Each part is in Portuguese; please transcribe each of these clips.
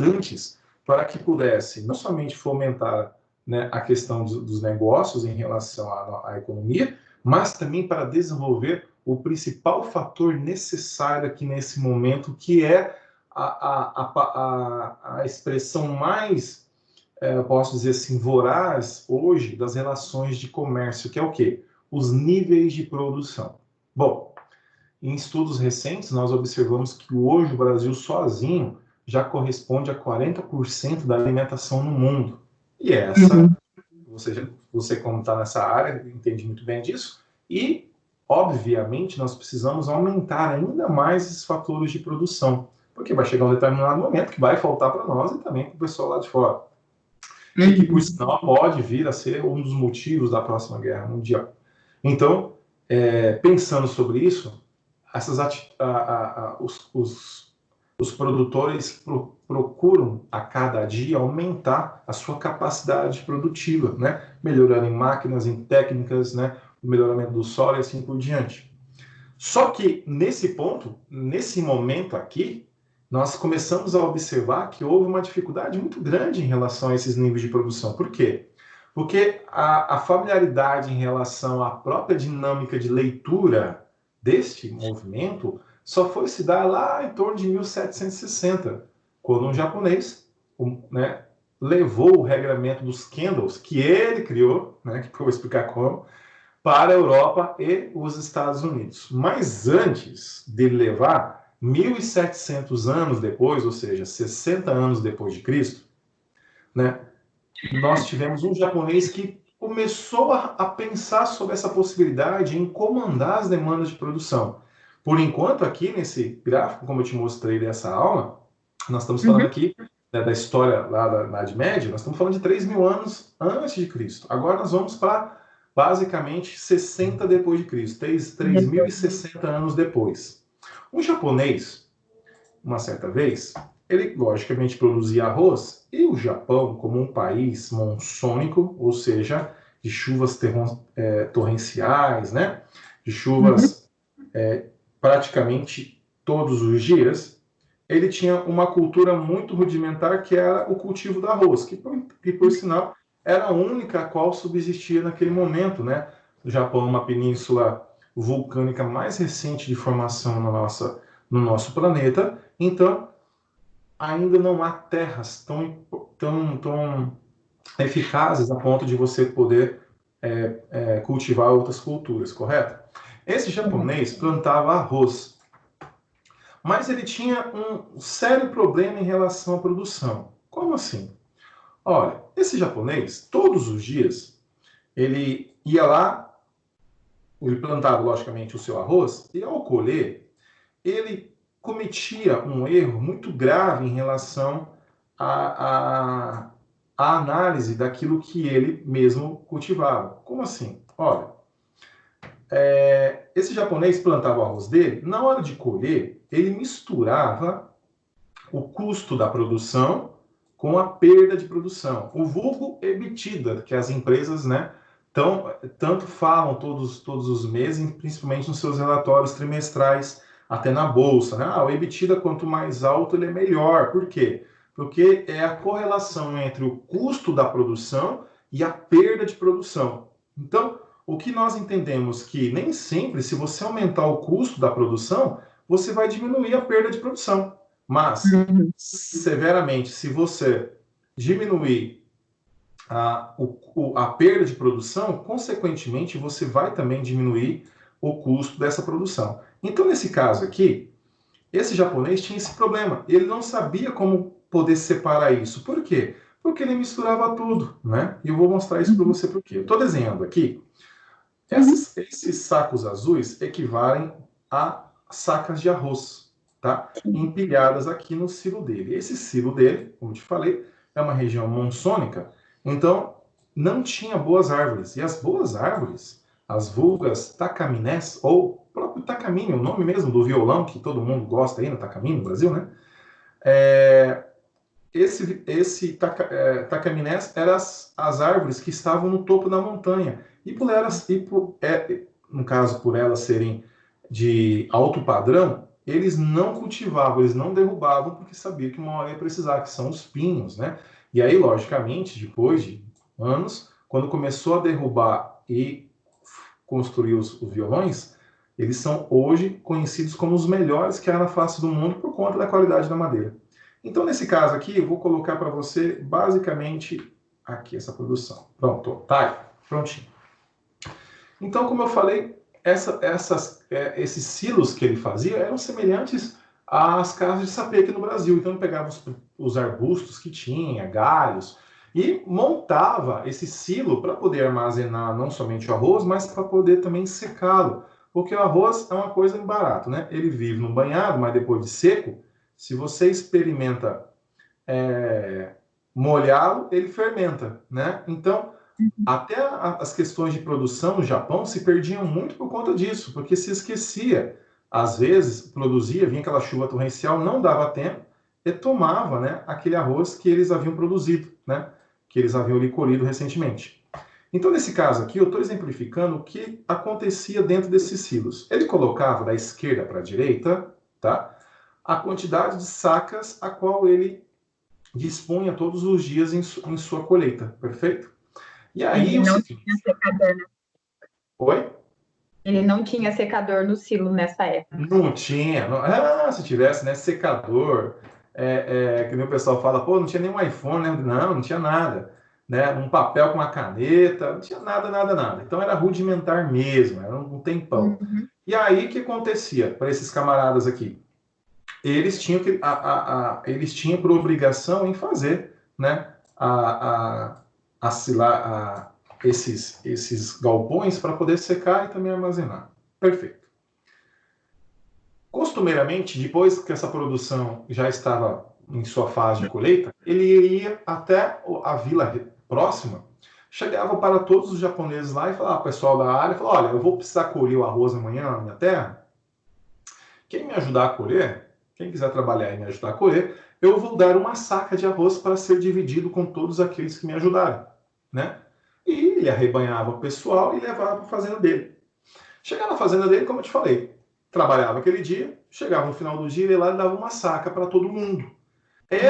importantes para que pudesse não somente fomentar, né, a questão dos negócios em relação à economia, mas também para desenvolver o principal fator necessário aqui nesse momento, que é a expressão mais, posso dizer assim, voraz hoje das relações de comércio, que é o quê? Os níveis de produção. Bom, em estudos recentes, nós observamos que hoje o Brasil sozinho já corresponde a 40% da alimentação no mundo. E essa, você como está nessa área, entende muito bem disso. E, obviamente, nós precisamos aumentar ainda mais esses fatores de produção, porque vai chegar um determinado momento que vai faltar para nós e também para o pessoal lá de fora. E que, por sinal, pode vir a ser um dos motivos da próxima guerra mundial. Então, pensando sobre isso, os produtores procuram a cada dia aumentar a sua capacidade produtiva, né? Melhorando em máquinas, em técnicas, né? O melhoramento do solo e assim por diante. Só que nesse ponto, nesse momento aqui, nós começamos a observar que houve uma dificuldade muito grande em relação a esses níveis de produção. Por quê? Porque a familiaridade em relação à própria dinâmica de leitura deste movimento só foi se dar lá em torno de 1760, quando um japonês, né, levou o regramento dos candles, que ele criou, né, que eu vou explicar como, para a Europa e os Estados Unidos. Mas antes dele levar, 1700 anos depois, ou seja, 60 anos depois de Cristo, né, nós tivemos um japonês que começou a pensar sobre essa possibilidade em comandar as demandas de produção. Por enquanto, aqui nesse gráfico, como eu te mostrei dessa aula, nós estamos falando aqui, né, da história lá da Idade Média, nós estamos falando de 3.000 anos antes de Cristo. Agora nós vamos para, basicamente, 60 depois de Cristo, 3.060 anos depois. Um japonês, uma certa vez, ele logicamente produzia arroz, e o Japão, como um país monsônico, ou seja, de chuvas torrenciais, né, de chuvas praticamente todos os dias, ele tinha uma cultura muito rudimentar, que era o cultivo do arroz, que por sinal era a única a qual subsistia naquele momento, né? O Japão é uma península vulcânica mais recente de formação no nosso planeta, então ainda não há terras tão eficazes a ponto de você poder cultivar outras culturas, correto? Esse japonês plantava arroz, mas ele tinha um sério problema em relação à produção. Como assim? Olha, esse japonês, todos os dias, ele ia lá, ele plantava, logicamente, o seu arroz, e ao colher, ele cometia um erro muito grave em relação à análise daquilo que ele mesmo cultivava. Como assim? Olha, esse japonês plantava o arroz dele, na hora de colher, ele misturava o custo da produção com a perda de produção. O vulgo EBITDA, que as empresas, né, tanto falam todos os meses, principalmente nos seus relatórios trimestrais, até na bolsa, né? O EBITDA, quanto mais alto, ele é melhor. Por quê? Porque é a correlação entre o custo da produção e a perda de produção. Então, o que nós entendemos que nem sempre, se você aumentar o custo da produção, você vai diminuir a perda de produção. Mas, severamente, se você diminuir a perda de produção, consequentemente, você vai também diminuir o custo dessa produção. Então, nesse caso aqui, esse japonês tinha esse problema. Ele não sabia como poder separar isso. Por quê? Porque ele misturava tudo, né? E eu vou mostrar isso para você por quê. Eu estou desenhando aqui. Esses sacos azuis equivalem a sacas de arroz, tá? Empilhadas aqui no silo dele. Esse silo dele, como eu te falei, é uma região monsônica, então não tinha boas árvores. E as boas árvores, as vulgas tacaminés, ou próprio takamine, o nome mesmo do violão, que todo mundo gosta aí no takamine, no Brasil, né? Esse tacaminés eram as árvores que estavam no topo da montanha. No caso, por elas serem de alto padrão, eles não cultivavam, eles não derrubavam, porque sabiam que uma hora ia precisar, que são os pinhos, né? E aí, logicamente, depois de anos, quando começou a derrubar e construir os violões, eles são hoje conhecidos como os melhores que há na face do mundo por conta da qualidade da madeira. Então, nesse caso aqui, eu vou colocar para você, basicamente, aqui essa produção. Pronto, tá aí, prontinho. Então, como eu falei, esses silos que ele fazia eram semelhantes às casas de sapê aqui no Brasil. Então, ele pegava os arbustos que tinha, galhos, e montava esse silo para poder armazenar não somente o arroz, mas para poder também secá-lo. Porque o arroz é uma coisa barata, né? Ele vive no banhado, mas depois de seco, se você experimenta molhá-lo, ele fermenta, né? Então, até as questões de produção no Japão se perdiam muito por conta disso, porque se esquecia. Às vezes, produzia, vinha aquela chuva torrencial, não dava tempo, e tomava, né, aquele arroz que eles haviam produzido, né, que eles haviam ali colhido recentemente. Então, nesse caso aqui, eu estou exemplificando o que acontecia dentro desses silos. Ele colocava da esquerda para a direita, tá, a quantidade de sacas a qual ele dispunha todos os dias em sua colheita, perfeito? E aí, Ele não tinha secador, né? Oi? Ele não tinha secador no silo nessa época. Não tinha. Se tivesse, né? Secador, que nem o pessoal fala, pô, não tinha nenhum iPhone, né? Não tinha nada. Né? Um papel com uma caneta, não tinha nada, nada, nada. Então era rudimentar mesmo, era um tempão. Uhum. E aí o que acontecia para esses camaradas aqui? Eles tinham eles tinham por obrigação em fazer, né? Esses galpões para poder secar e também armazenar. Perfeito. Costumeiramente, depois que essa produção já estava em sua fase de colheita, ele ia até a vila próxima, chegava para todos os japoneses lá e falava, pessoal da área, falava, olha, eu vou precisar colher o arroz amanhã na minha terra, quem me ajudar a colher, quem quiser trabalhar e me ajudar a colher, eu vou dar uma saca de arroz para ser dividido com todos aqueles que me ajudarem, né? E ele arrebanhava o pessoal e levava para a fazenda dele. Chegar na fazenda dele, como eu te falei, trabalhava aquele dia, chegava no final do dia, ele lá e dava uma saca para todo mundo.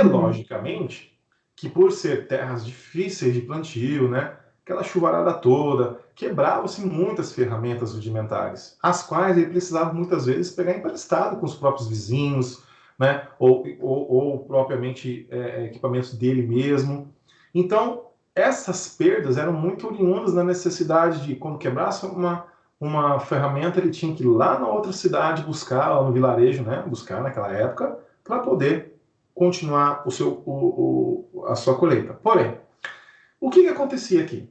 Logicamente, que por ser terras difíceis de plantio, né, aquela chuvarada toda, quebravam-se muitas ferramentas rudimentares, as quais ele precisava muitas vezes pegar emprestado com os próprios vizinhos, né, ou propriamente equipamentos dele mesmo. Então, essas perdas eram muito oriundas da necessidade de, quando quebrasse uma ferramenta, ele tinha que ir lá na outra cidade buscar, lá no vilarejo, né, buscar naquela época, para poder continuar a sua colheita. Porém, o que acontecia aqui?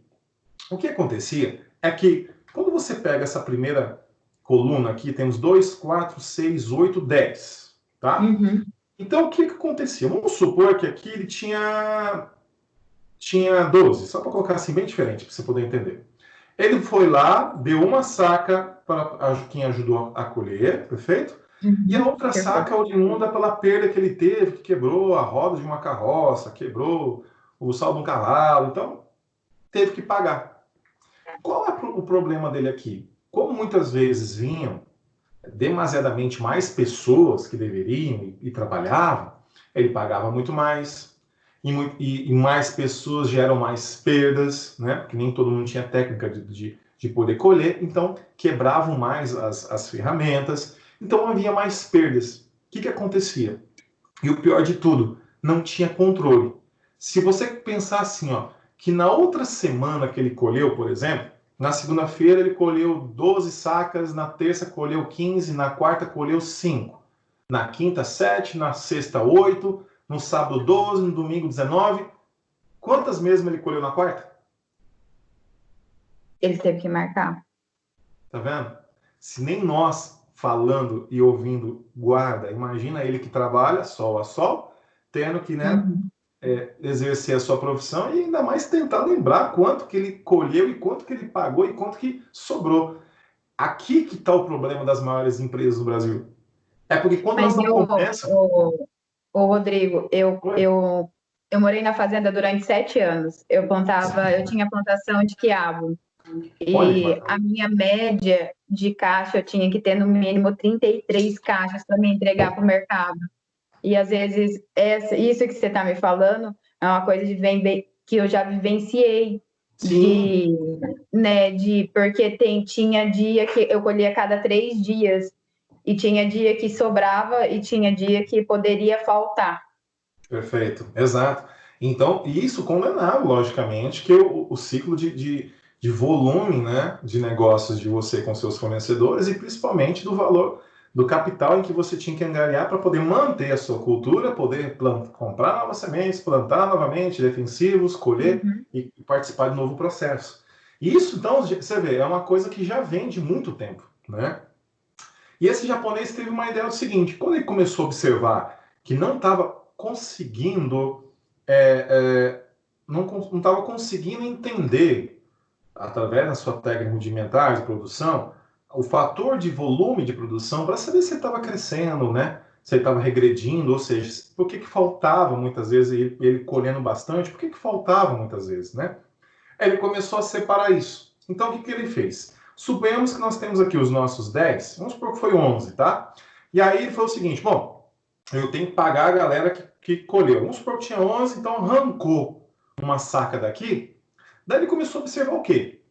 O que acontecia é que quando você pega essa primeira coluna aqui, temos 2, 4, 6, 8, 10, tá? Uhum. Então, o que acontecia? Vamos supor que aqui ele tinha 12, só para colocar assim bem diferente, para você poder entender. Ele foi lá, deu uma saca para quem ajudou a colher, perfeito? E a outra saca oriunda pela perda que ele teve, que quebrou a roda de uma carroça, quebrou o saldo de um cavalo, então teve que pagar. Qual é o problema dele aqui? Como muitas vezes vinham demasiadamente mais pessoas que deveriam e trabalhavam, ele pagava muito mais, e mais pessoas geram mais perdas, né? Porque nem todo mundo tinha técnica de poder colher, então quebravam mais as ferramentas, então havia mais perdas. O que acontecia? E o pior de tudo, não tinha controle. Se você pensar assim, ó, que na outra semana que ele colheu, por exemplo, na segunda-feira ele colheu 12 sacas, na terça colheu 15, na quarta colheu 5, na quinta 7, na sexta 8, no sábado 12, no domingo 19. Quantas mesmo ele colheu na quarta? Ele teve que marcar. Tá vendo? Se nem nós falando e ouvindo guarda, imagina ele que trabalha sol a sol, tendo que, né, exercer a sua profissão e ainda mais tentar lembrar quanto que ele colheu e quanto que ele pagou e quanto que sobrou. Aqui que está o problema das maiores empresas do Brasil. É porque quando elas Mas não começam... o Rodrigo, eu morei na fazenda durante 7 anos. Eu tinha plantação de quiabo. Olha que E bacana. de caixa, eu tinha que ter no mínimo 33 caixas para me entregar para o mercado. E às vezes isso que você está me falando é uma coisa que eu já vivenciei. Sim. Porque tinha dia que eu colhia a cada 3 dias, e tinha dia que sobrava e tinha dia que poderia faltar. Perfeito, exato. Então, isso condenado, logicamente, que o ciclo de volume, né, de negócios de você com seus fornecedores e principalmente do valor do capital em que você tinha que angariar para poder manter a sua cultura, poder comprar novas sementes, plantar novamente defensivos, colher e participar de novo processo. Isso, então, você vê, é uma coisa que já vem de muito tempo, né? E esse japonês teve uma ideia do seguinte: quando ele começou a observar que não estava conseguindo, não estava conseguindo entender, através da sua técnica rudimentar de produção, o fator de volume de produção para saber se ele estava crescendo, né? Se ele estava regredindo, ou seja, por que faltava muitas vezes, ele colhendo bastante, por que faltava muitas vezes, né? Ele começou a separar isso. Então, o que ele fez? Suponhamos que nós temos aqui os nossos 10, vamos supor que foi 11, tá? E aí ele falou o seguinte: bom, eu tenho que pagar a galera que colheu. Vamos supor que tinha 11, então arrancou uma saca daqui. Daí ele começou a observar o quê?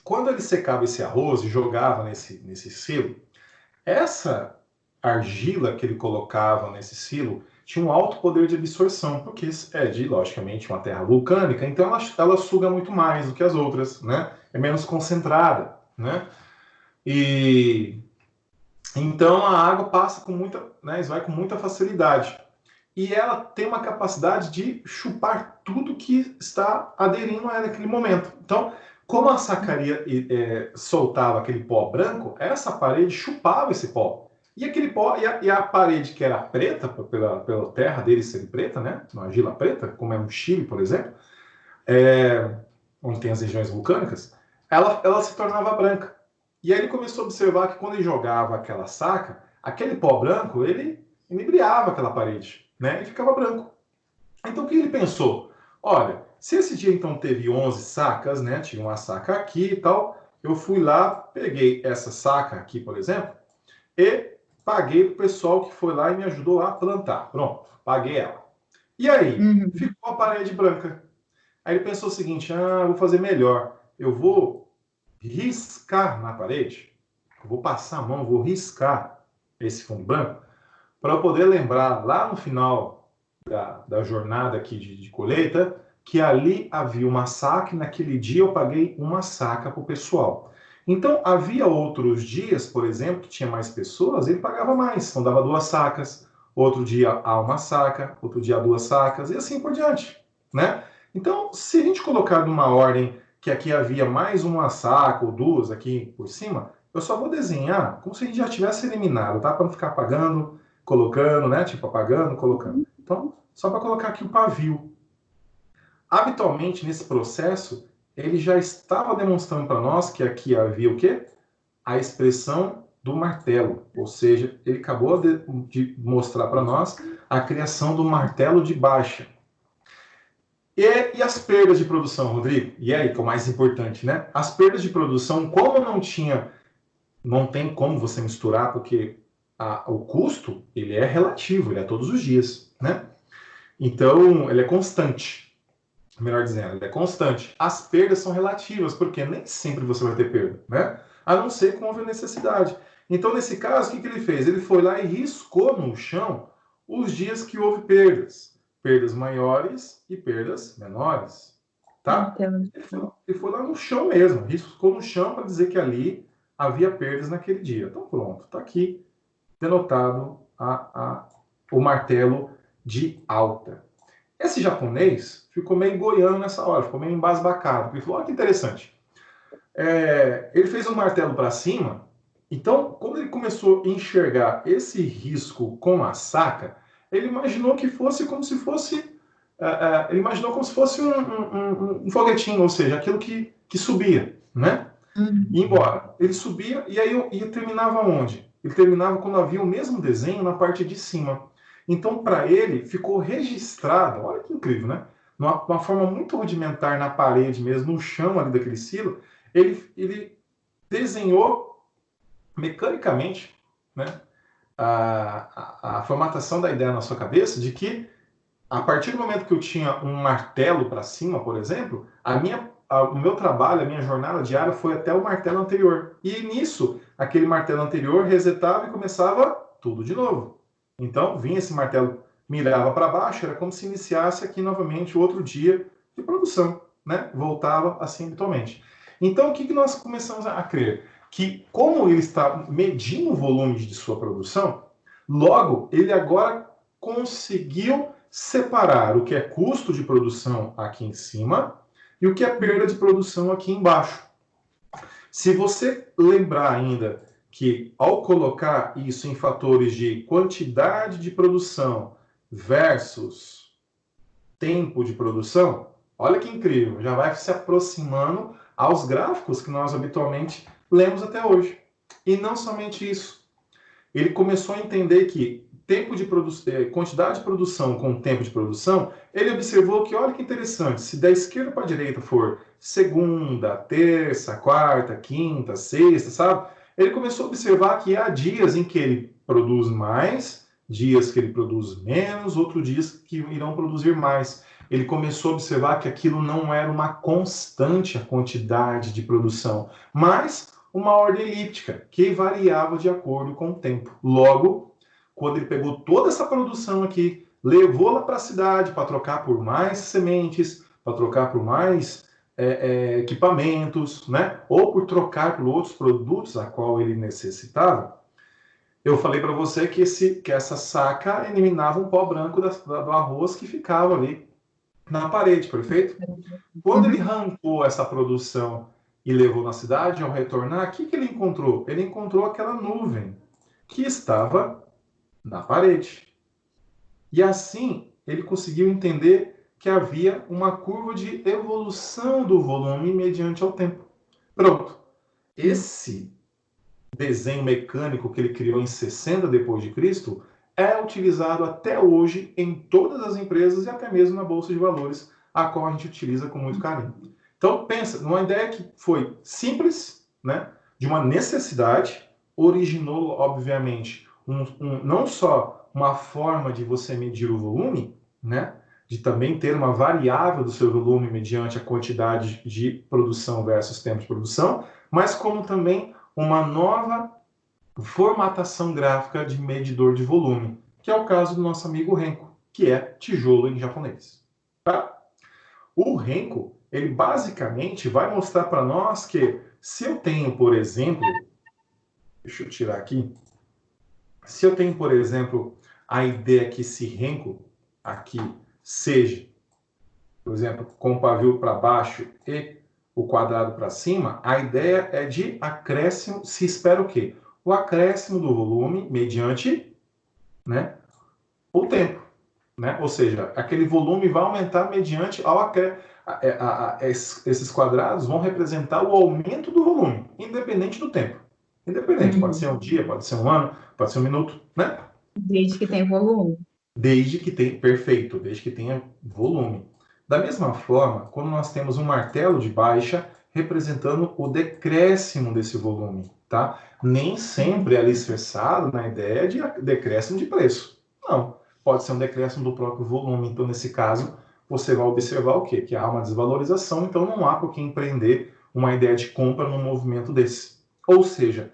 Quando ele secava esse arroz e jogava nesse silo, essa argila que ele colocava nesse silo tinha um alto poder de absorção, porque logicamente, uma terra vulcânica, então ela suga muito mais do que as outras, né? É menos concentrada, né? E então a água passa com muita, né, vai com muita facilidade. E ela tem uma capacidade de chupar tudo que está aderindo a ela naquele momento. Então, como a sacaria soltava aquele pó branco, essa parede chupava esse pó. E aquele pó, e a parede que era preta, pela terra dele ser preta, né? Uma argila preta, como é no Chile, por exemplo, onde tem as regiões vulcânicas, ela se tornava branca. E aí ele começou a observar que quando ele jogava aquela saca, aquele pó branco, ele inebriava aquela parede, né? E ficava branco. Então o que ele pensou? Olha, se esse dia então teve 11 sacas, né? Tinha uma saca aqui e tal, eu fui lá, peguei essa saca aqui, por exemplo, e paguei pro pessoal que foi lá e me ajudou a plantar. Pronto, paguei ela. E aí, ficou a parede branca. Aí ele pensou o seguinte: vou fazer melhor. Eu vou riscar na parede, eu vou passar a mão, vou riscar esse fundo branco, para eu poder lembrar lá no final da jornada aqui de colheita, que ali havia uma saca e naquele dia eu paguei uma saca para o pessoal. Então, havia outros dias, por exemplo, que tinha mais pessoas, ele pagava mais, então dava 2 sacas, outro dia a 1 saca, outro dia a 2 sacas, e assim por diante, né? Então, se a gente colocar numa ordem que aqui havia mais 1 saca ou 2 aqui por cima, eu só vou desenhar como se a gente já tivesse eliminado, tá? Para não ficar apagando, colocando, né? Tipo, apagando, colocando. Então, só para colocar aqui o pavio. Habitualmente, nesse processo, ele já estava demonstrando para nós que aqui havia o quê? A expressão do martelo. Ou seja, ele acabou de mostrar para nós a criação do martelo de baixa. E as perdas de produção, Rodrigo? E aí, que é o mais importante, né? As perdas de produção, como não tem como você misturar, porque o custo, ele é relativo, ele é todos os dias, né? Então, ele é constante. Melhor dizendo, ele é constante. As perdas são relativas, porque nem sempre você vai ter perda, né? A não ser que houve necessidade. Então, nesse caso, o que ele fez? Ele foi lá e riscou no chão os dias que houve perdas. Perdas maiores e perdas menores, tá? Ele foi lá no chão mesmo, riscou no chão para dizer que ali havia perdas naquele dia. Então, pronto, está aqui denotado o martelo de alta. Esse japonês ficou meio goiano nessa hora, ficou meio embasbacado. Ele falou: olha que interessante. Ele fez um martelo para cima, então, quando ele começou a enxergar esse risco com a saca, ele imaginou que fosse como se fosse. Ele imaginou como se fosse um foguetinho, ou seja, aquilo que subia, né? E embora. Ele subia e aí terminava onde? Ele terminava quando havia o mesmo desenho na parte de cima. Então, para ele, ficou registrado, olha que incrível, né? Uma forma muito rudimentar na parede mesmo, no chão ali daquele silo, ele desenhou mecanicamente, né, a formatação da ideia na sua cabeça de que, a partir do momento que eu tinha um martelo para cima, por exemplo, o meu trabalho, a minha jornada diária foi até o martelo anterior. E nisso, aquele martelo anterior resetava e começava tudo de novo. Então, vinha esse martelo, mirava para baixo, era como se iniciasse aqui novamente outro dia de produção, né? Voltava assim habitualmente. Então, o que nós começamos a crer? Que, como ele está medindo o volume de sua produção, logo, ele agora conseguiu separar o que é custo de produção aqui em cima e o que é perda de produção aqui embaixo. Se você lembrar ainda que, ao colocar isso em fatores de quantidade de produção versus tempo de produção, olha que incrível, já vai se aproximando aos gráficos que nós habitualmente lemos até hoje. E não somente isso. Ele começou a entender que quantidade de produção com tempo de produção, ele observou que, olha que interessante, se da esquerda para a direita for segunda, terça, quarta, quinta, sexta, sabe? Ele começou a observar que há dias em que ele produz mais, dias que ele produz menos, outros dias que irão produzir mais. Ele começou a observar que aquilo não era uma constante a quantidade de produção, mas uma ordem elíptica que variava de acordo com o tempo. Logo, quando ele pegou toda essa produção aqui, levou lá para a cidade para trocar por mais sementes, para trocar por mais equipamentos, né? Ou por trocar por outros produtos a qual ele necessitava, eu falei para você que essa saca eliminava um pó branco do arroz que ficava ali na parede, perfeito? Quando ele arrancou essa produção e levou na cidade, ao retornar, o que ele encontrou? Ele encontrou aquela nuvem que estava na parede. E assim, ele conseguiu entender que havia uma curva de evolução do volume mediante ao tempo. Pronto. Esse desenho mecânico que ele criou em 60 depois de Cristo é utilizado até hoje em todas as empresas e até mesmo na bolsa de valores, a qual a gente utiliza com muito carinho. Então, pensa numa ideia que foi simples, né, de uma necessidade, originou, obviamente, não só uma forma de você medir o volume, né, de também ter uma variável do seu volume mediante a quantidade de produção versus tempo de produção, mas como também uma nova formatação gráfica de medidor de volume, que é o caso do nosso amigo Renko, que é tijolo em japonês. Tá? O Renko, ele basicamente vai mostrar para nós que se eu tenho, por exemplo, deixa eu tirar aqui, se eu tenho, por exemplo, a ideia que esse Renko aqui seja, por exemplo, com o pavio para baixo e o quadrado para cima, a ideia é de acréscimo, se espera o quê? O acréscimo do volume mediante, né, o tempo. Né? Ou seja, aquele volume vai aumentar mediante esses quadrados vão representar o aumento do volume, independente do tempo. Independente, pode ser um dia, pode ser um ano, pode ser um minuto, né? Desde que tem volume. Desde que tenha, perfeito, desde que tenha volume. Da mesma forma, quando nós temos um martelo de baixa representando o decréscimo desse volume, tá? Nem sempre é alicerçado na ideia de decréscimo de preço. Não, pode ser um decréscimo do próprio volume. Então, nesse caso, você vai observar o quê? Que há uma desvalorização, então não há por que empreender uma ideia de compra num movimento desse. Ou seja,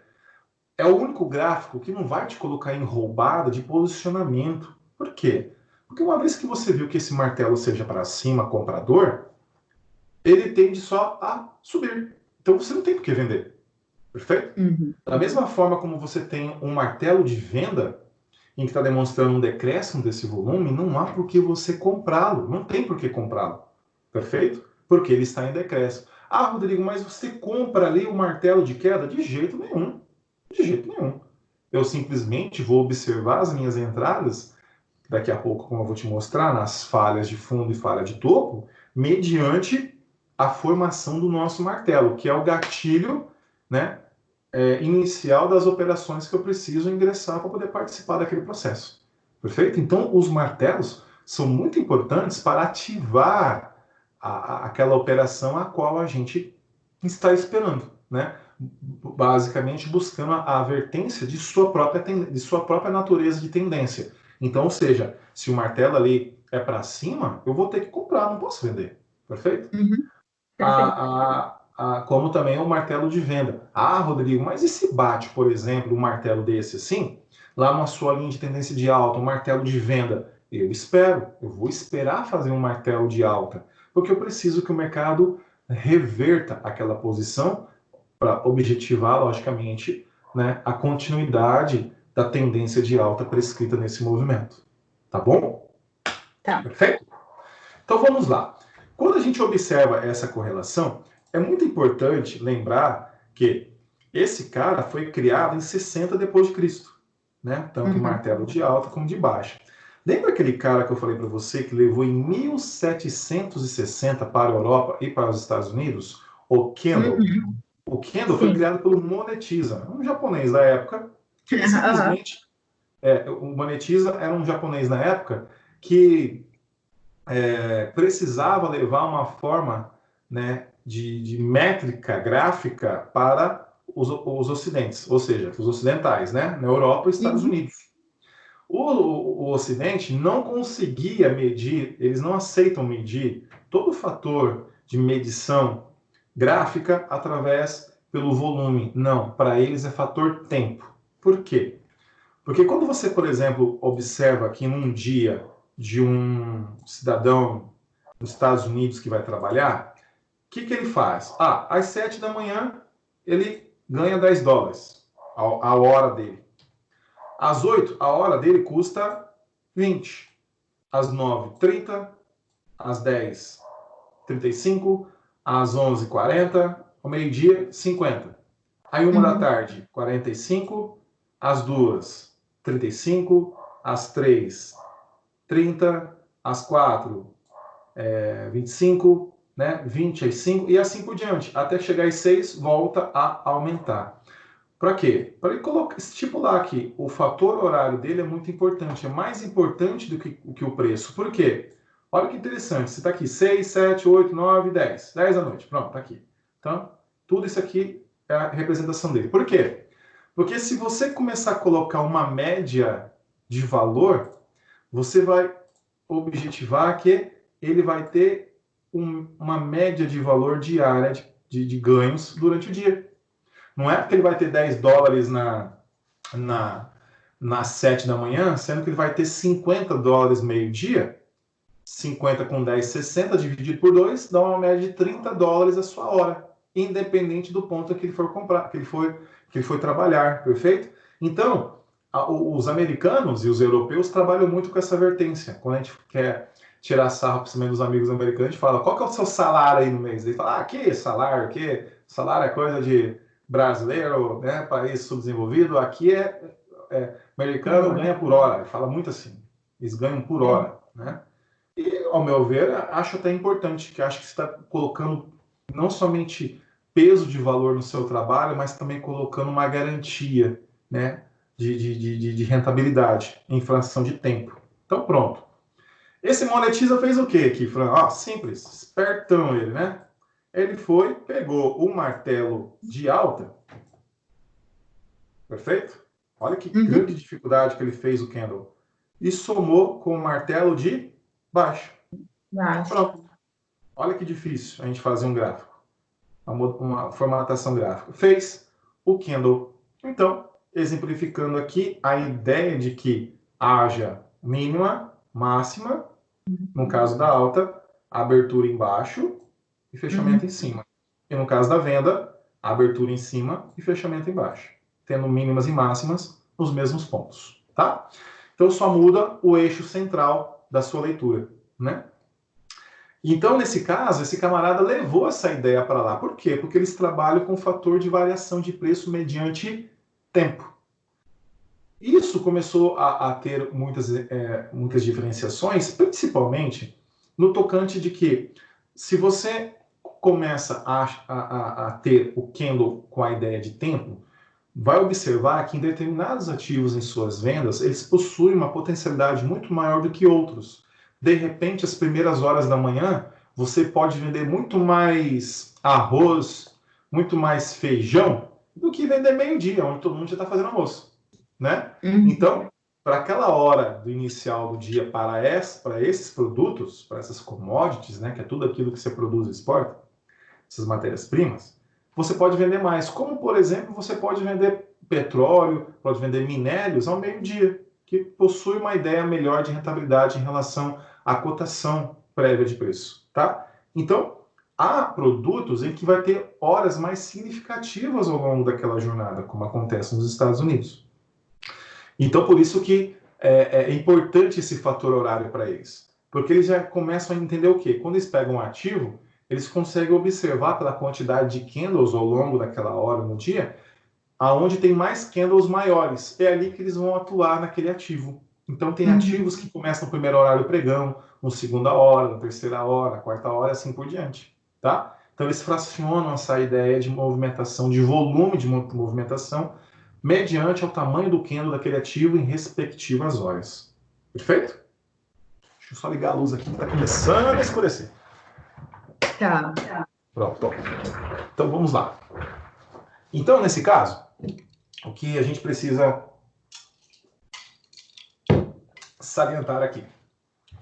é o único gráfico que não vai te colocar em roubada de posicionamento. Por quê? Porque uma vez que você viu que esse martelo seja para cima, comprador, ele tende só a subir. Então você não tem por que vender. Perfeito? Da mesma forma como você tem um martelo de venda, em que está demonstrando um decréscimo desse volume, não há por que você comprá-lo. Não tem por que comprá-lo. Perfeito? Porque ele está em decréscimo. Ah, Rodrigo, mas você compra ali o martelo de queda? De jeito nenhum. De jeito nenhum. Eu simplesmente vou observar as minhas entradas, daqui a pouco, como eu vou te mostrar, nas falhas de fundo e falha de topo, mediante a formação do nosso martelo, que é o gatilho, né, inicial das operações que eu preciso ingressar para poder participar daquele processo. Perfeito? Então, os martelos são muito importantes para ativar aquela operação a qual a gente está esperando, né? basicamente buscando a avertência de sua própria natureza de tendência. Então, ou seja, se o martelo ali é para cima, eu vou ter que comprar, não posso vender. Perfeito? Uhum. Perfeito. Como também o martelo de venda. Ah, Rodrigo, mas e se bate, por exemplo, um martelo desse assim, lá na sua linha de tendência de alta, um martelo de venda? Eu vou esperar fazer um martelo de alta, porque eu preciso que o mercado reverta aquela posição para objetivar, logicamente, né, a continuidade da tendência de alta prescrita nesse movimento. Tá bom? Tá. Perfeito? Então vamos lá. Quando a gente observa essa correlação, é muito importante lembrar que esse cara foi criado em 60 depois de Cristo, né? Tanto o Uhum. martelo de alta como de baixa. Lembra aquele cara que eu falei para você que levou em 1760 para a Europa e para os Estados Unidos? O Kendall. Uhum. O Kendall foi Sim. criado pelo Monetiza, um japonês da época, que ele Uhum. simplesmente... o Monetiza era um japonês na época que precisava levar uma forma, né, de métrica gráfica para os ocidentes, ou seja, os ocidentais, né, na Europa e Estados Uhum. Unidos. O Ocidente não conseguia medir, eles não aceitam medir todo o fator de medição gráfica através pelo volume. Não, para eles é fator tempo. Por quê? Porque quando você, por exemplo, observa aqui num dia de um cidadão dos Estados Unidos que vai trabalhar, o que ele faz? Às 7 da manhã ele ganha $10 a hora dele. Às 8, a hora dele custa 20. Às 9, 30. Às 10, 35. Às 11, 40. Ao meio-dia, 50. Aí 1 da Uhum. tarde, 45. Às 2, 35. Às 3, 30. Às 4, 25, né? 20 às 5 e assim por diante. Até chegar às 6, volta a aumentar. Para quê? Para ele colocar, estipular aqui, o fator horário dele é muito importante, é mais importante do que o preço. Por quê? Olha que interessante, você está aqui 6, 7, 8, 9, 10. 10 da noite, pronto, está aqui. Então, tudo isso aqui é a representação dele. Por quê? Porque se você começar a colocar uma média de valor, você vai objetivar que ele vai ter uma média de valor diária de ganhos durante o dia. Não é porque ele vai ter $10 na, nas 7 da manhã, sendo que ele vai ter $50 meio-dia, 50 com 10, 60 dividido por 2, dá uma média de $30 a sua hora, independente do ponto que ele for comprar, que ele foi trabalhar, perfeito? Então, os americanos e os europeus trabalham muito com essa vertência. Quando a gente quer tirar sarro também dos amigos americanos, a gente fala, qual que é o seu salário aí no mês? Ele fala, que salário, que salário é coisa de brasileiro, né, país subdesenvolvido, aqui americano ganha por hora, ele fala muito assim, eles ganham por hora, né? E, ao meu ver, acho até importante, que acho que você está colocando não somente peso de valor no seu trabalho, mas também colocando uma garantia, né, de rentabilidade em fração de tempo. Então, pronto. Esse Monetiza fez o quê aqui, Fran? Simples, espertão ele, né? Ele foi, pegou o martelo de alta, perfeito? Olha que Uhum. grande dificuldade que ele fez o Kendall. E somou com o martelo de baixo. Acho. Pronto. Olha que difícil a gente fazer um gráfico, uma formatação gráfica. Fez o Kendall. Então, exemplificando aqui a ideia de que haja mínima, máxima, no caso da alta, abertura embaixo e fechamento Uhum. em cima. E no caso da venda, abertura em cima e fechamento embaixo, tendo mínimas e máximas nos mesmos pontos, tá? Então só muda o eixo central da sua leitura, né? Então, nesse caso, esse camarada levou essa ideia para lá. Por quê? Porque eles trabalham com o fator de variação de preço mediante tempo. Isso começou a ter muitas diferenciações, principalmente no tocante de que, se você começa a ter o candle com a ideia de tempo, vai observar que em determinados ativos em suas vendas, eles possuem uma potencialidade muito maior do que outros. De repente, às primeiras horas da manhã, você pode vender muito mais arroz, muito mais feijão do que vender meio-dia, onde todo mundo já está fazendo almoço, né? Então, para aquela hora do inicial do dia para esses produtos, para essas commodities, né, que é tudo aquilo que você produz e exporta, essas matérias-primas, você pode vender mais. Como, por exemplo, você pode vender petróleo, pode vender minérios ao meio-dia, que possui uma ideia melhor de rentabilidade em relação à cotação prévia de preço, tá? Então, há produtos em que vai ter horas mais significativas ao longo daquela jornada, como acontece nos Estados Unidos. Então, por isso que é importante esse fator horário para eles. Porque eles já começam a entender o quê? Quando eles pegam um ativo, eles conseguem observar pela quantidade de candles ao longo daquela hora no dia, aonde tem mais candles maiores. É ali que eles vão atuar naquele ativo. Então, tem ativos que começam no primeiro horário pregão, no segunda hora, na terceira hora, na quarta hora, assim por diante. Tá? Então, eles fracionam essa ideia de movimentação, de volume de movimentação, mediante ao tamanho do candle daquele ativo em respectivas horas. Perfeito? Deixa eu só ligar a luz aqui, que está começando a escurecer. Tá. Pronto. Então, vamos lá. Então, nesse caso, o que a gente precisa salientar aqui?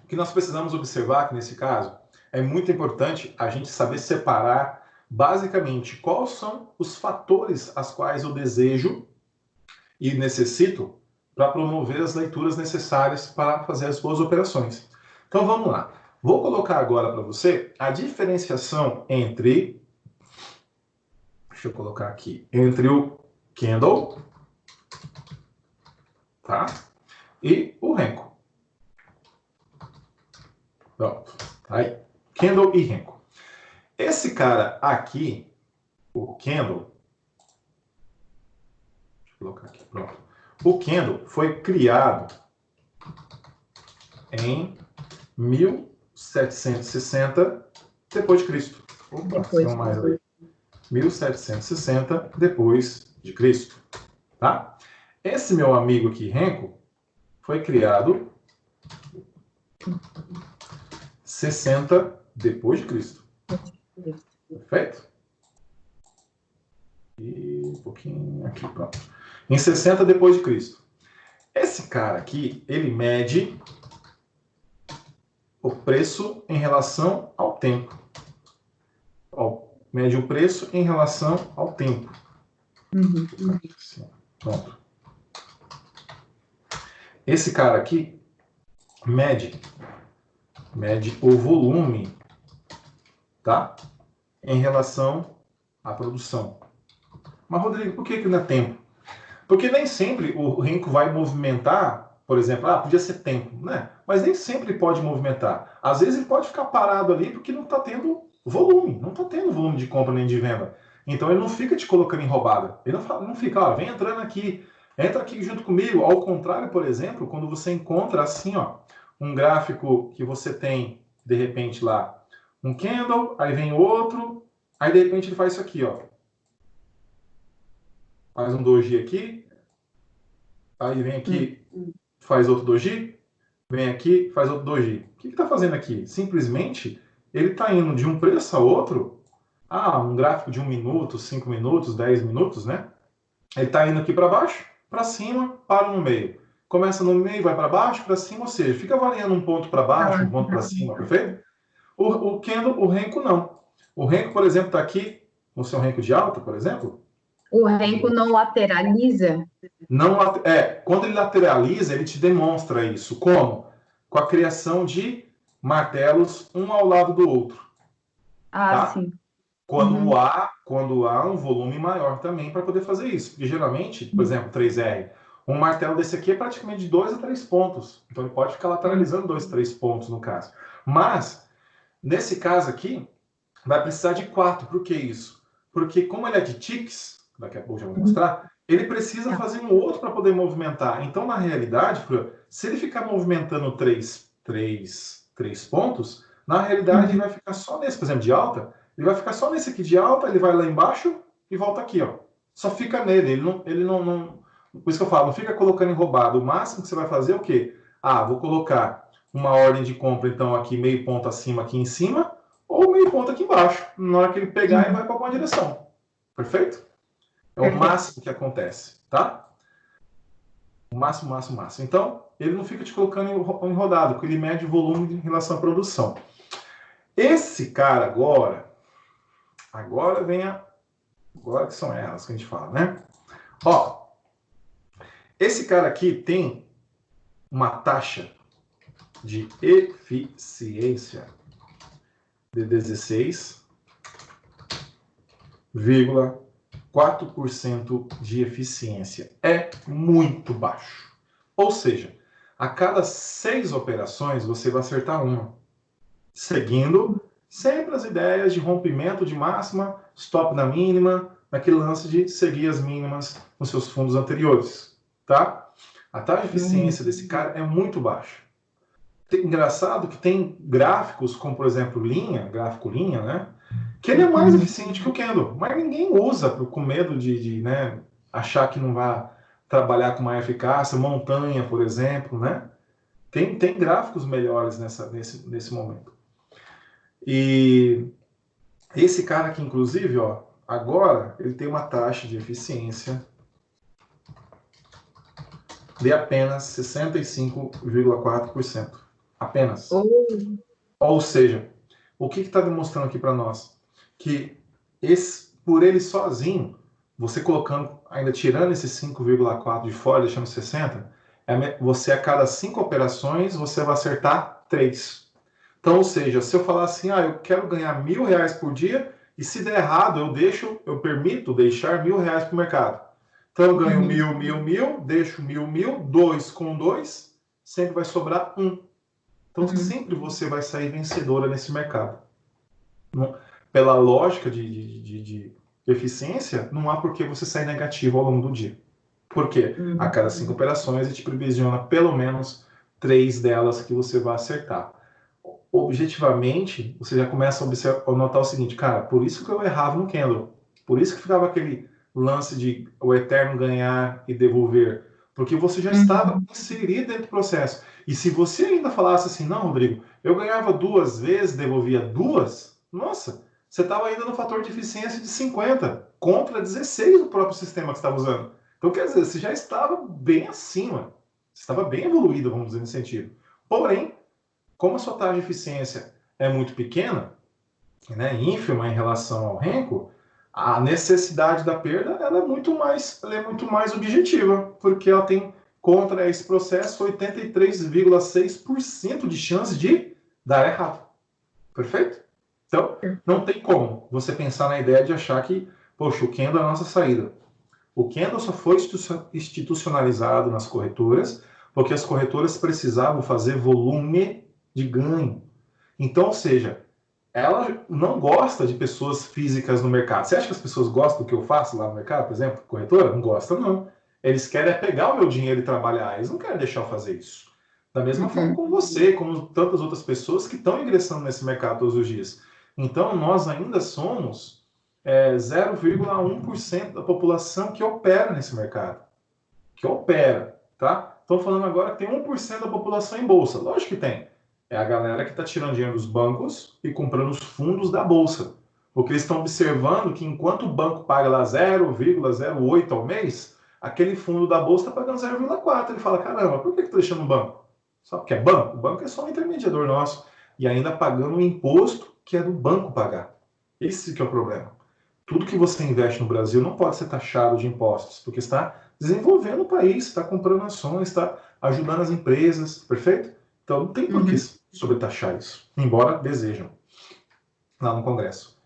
O que nós precisamos observar que, nesse caso, é muito importante a gente saber separar, basicamente, quais são os fatores as quais eu desejo e necessito para promover as leituras necessárias para fazer as boas operações. Então, vamos lá. Vou colocar agora para você a diferenciação entre... Deixa eu colocar aqui. Entre o candle, tá? E o Renko. Pronto. Tá aí. Candle e Renko. Esse cara aqui, o candle... Deixa eu colocar aqui. Pronto. O candle foi criado em 1760 depois de Cristo. Opa, não mais aí. 1760 depois de Cristo, tá? Esse meu amigo aqui, Renko, foi criado 60 depois de Cristo. Perfeito? E um pouquinho aqui, pronto. Em 60 depois de Cristo. Esse cara aqui, ele mede o preço em relação ao tempo. Ó, mede o preço em relação ao tempo. Pronto. Esse cara aqui mede o volume, tá? Em relação à produção. Mas, Rodrigo, por que não é tempo? Porque nem sempre o Renko vai movimentar, por exemplo, podia ser tempo, né? Mas nem sempre pode movimentar. Às vezes ele pode ficar parado ali porque não está tendo volume, não está tendo volume de compra nem de venda. Então ele não fica te colocando em roubada. Ele não fica, vem entrando aqui, entra aqui junto comigo. Ao contrário, por exemplo, quando você encontra assim, um gráfico que você tem, de repente, lá, um candle, aí vem outro, aí de repente ele faz isso aqui, faz um doji aqui, aí vem aqui, faz outro doji, vem aqui, faz outro doji. O que está fazendo aqui? Simplesmente, ele está indo de um preço a outro, um gráfico de 1 minuto, 5 minutos, 10 minutos, né? Ele está indo aqui para baixo, para cima, para no meio. Começa no meio, vai para baixo, para cima, ou seja, fica variando um ponto para baixo, um ponto para cima, perfeito? O candle, o Renko não. O Renko, por exemplo, está aqui, no seu Renko de alta, por exemplo. O Renko não lateraliza? Não, quando ele lateraliza, ele te demonstra isso. Como? Com a criação de martelos um ao lado do outro. Tá? Sim. Quando há um volume maior também para poder fazer isso. Porque geralmente, por exemplo, 3R, um martelo desse aqui é praticamente de 2 a 3 pontos. Então ele pode ficar lateralizando 2, 3 pontos no caso. Mas, nesse caso aqui, vai precisar de 4. Por que isso? Porque como ele é de ticks, daqui a pouco já vou mostrar, ele precisa fazer um outro para poder movimentar. Então, na realidade, se ele ficar movimentando 3 pontos, na realidade ele vai ficar só nesse, por exemplo, de alta, ele vai ficar só nesse aqui de alta, ele vai lá embaixo e volta aqui, Só fica nele, ele não... Por isso que eu falo, não fica colocando em roubado. O máximo que você vai fazer é o quê? Vou colocar uma ordem de compra, então, aqui meio ponto acima, aqui em cima, ou meio ponto aqui embaixo. Na hora que ele pegar, ele vai para alguma direção. Perfeito? É o máximo que acontece, tá? O máximo, máximo, máximo. Então, ele não fica te colocando em rodado, porque ele mede o volume em relação à produção. Esse cara agora vem agora que são elas que a gente fala, né? Ó, esse cara aqui tem uma taxa de eficiência de 16,4% de eficiência. É muito baixo. Ou seja, a cada 6 operações você vai acertar uma, seguindo sempre as ideias de rompimento de máxima, stop na mínima, naquele lance de seguir as mínimas nos seus fundos anteriores, tá? A taxa de eficiência desse cara é muito baixa. Engraçado que tem gráficos, como por exemplo gráfico linha, né? Que ele é mais eficiente que o Candle, mas ninguém usa com medo de né, achar que não vai trabalhar com mais eficácia. Montanha, por exemplo, né? Tem gráficos melhores nesse momento. E esse cara aqui, inclusive, ó, agora ele tem uma taxa de eficiência de apenas 65,4%. Apenas. Ou seja, o que está demonstrando aqui para nós? Que por ele sozinho, você colocando, ainda tirando esse 5,4 de fora, deixando 60, você a cada 5 operações, você vai acertar 3. Então, ou seja, se eu falar assim, eu quero ganhar R$1.000 por dia, e se der errado, eu permito deixar R$1.000 para o mercado. Então, eu ganho 1.000, deixo 1.000, 2 com 2, sempre vai sobrar 1. Então, sempre você vai sair vencedora nesse mercado. Pela lógica de eficiência, não há por que você sair negativo ao longo do dia. Por quê? A cada 5 operações, a gente previsiona pelo menos 3 delas que você vai acertar. Objetivamente, você já começa a notar o seguinte, cara, por isso que eu errava no Candle. Por isso que ficava aquele lance de o eterno ganhar e devolver. Porque você já estava inserido dentro do processo. E se você ainda falasse assim, não, Rodrigo, eu ganhava 2 vezes, devolvia 2, nossa, você estava ainda no fator de eficiência de 50 contra 16 do próprio sistema que você estava usando. Então, quer dizer, você já estava bem acima. Você estava bem evoluído, vamos dizer, nesse sentido. Porém, como a sua taxa de eficiência é muito pequena, né, ínfima em relação ao renko, a necessidade da perda ela é muito mais objetiva, porque ela tem contra esse processo 83,6% de chance de dar errado. Perfeito? Então, não tem como você pensar na ideia de achar que, poxa, o Candle é a nossa saída. O Candle só foi institucionalizado nas corretoras porque as corretoras precisavam fazer volume de ganho. Então, ou seja, ela não gosta de pessoas físicas no mercado. Você acha que as pessoas gostam do que eu faço lá no mercado, por exemplo, corretora? Não gostam, não. Eles querem pegar o meu dinheiro e trabalhar. Eles não querem deixar eu fazer isso. Da mesma forma como você, como tantas outras pessoas que estão ingressando nesse mercado todos os dias. Então, nós ainda somos 0,1% da população que opera nesse mercado. Que opera, tá? Estou falando agora que tem 1% da população em bolsa. Lógico que tem. É a galera que está tirando dinheiro dos bancos e comprando os fundos da bolsa. Porque eles estão observando que enquanto o banco paga lá 0,08 ao mês, aquele fundo da bolsa está pagando 0,4. Ele fala, caramba, por que estou deixando o banco? Só porque é banco? O banco é só um intermediador nosso. E ainda pagando o imposto que é do banco pagar. Esse que é o problema. Tudo que você investe no Brasil não pode ser taxado de impostos, porque está desenvolvendo o país, está comprando ações, está ajudando as empresas, perfeito? Então não tem por que sobretaxar isso, embora desejam, lá no Congresso.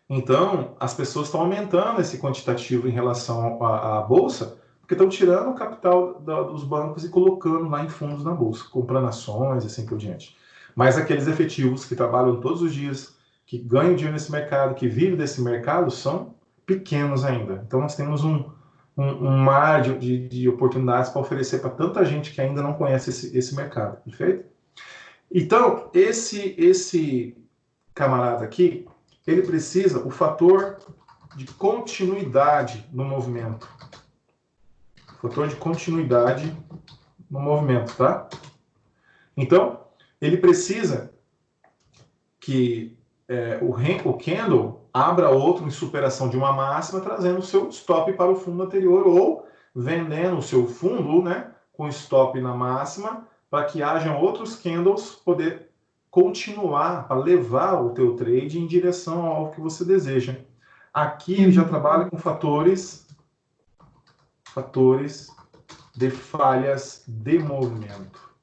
Então, as pessoas estão aumentando esse quantitativo em relação à Bolsa, porque estão tirando o capital dos bancos e colocando lá em fundos na Bolsa, comprando ações e assim por diante. Mas aqueles efetivos que trabalham todos os dias, que ganham dinheiro nesse mercado, que vivem desse mercado, são pequenos ainda. Então, nós temos um mar de oportunidades para oferecer para tanta gente que ainda não conhece esse mercado, perfeito? Então, esse camarada aqui, ele precisa o fator de continuidade no movimento. Fator de continuidade no movimento, tá? Então, ele precisa que o candle abra outro em superação de uma máxima, trazendo o seu stop para o fundo anterior, ou vendendo o seu fundo, né, com stop na máxima, para que hajam outros candles poder continuar, para levar o teu trade em direção ao que você deseja. Aqui ele já trabalha com fatores de falhas de movimento.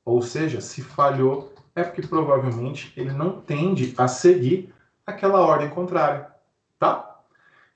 Ou seja, se falhou, é porque provavelmente ele não tende a seguir aquela ordem contrária, tá?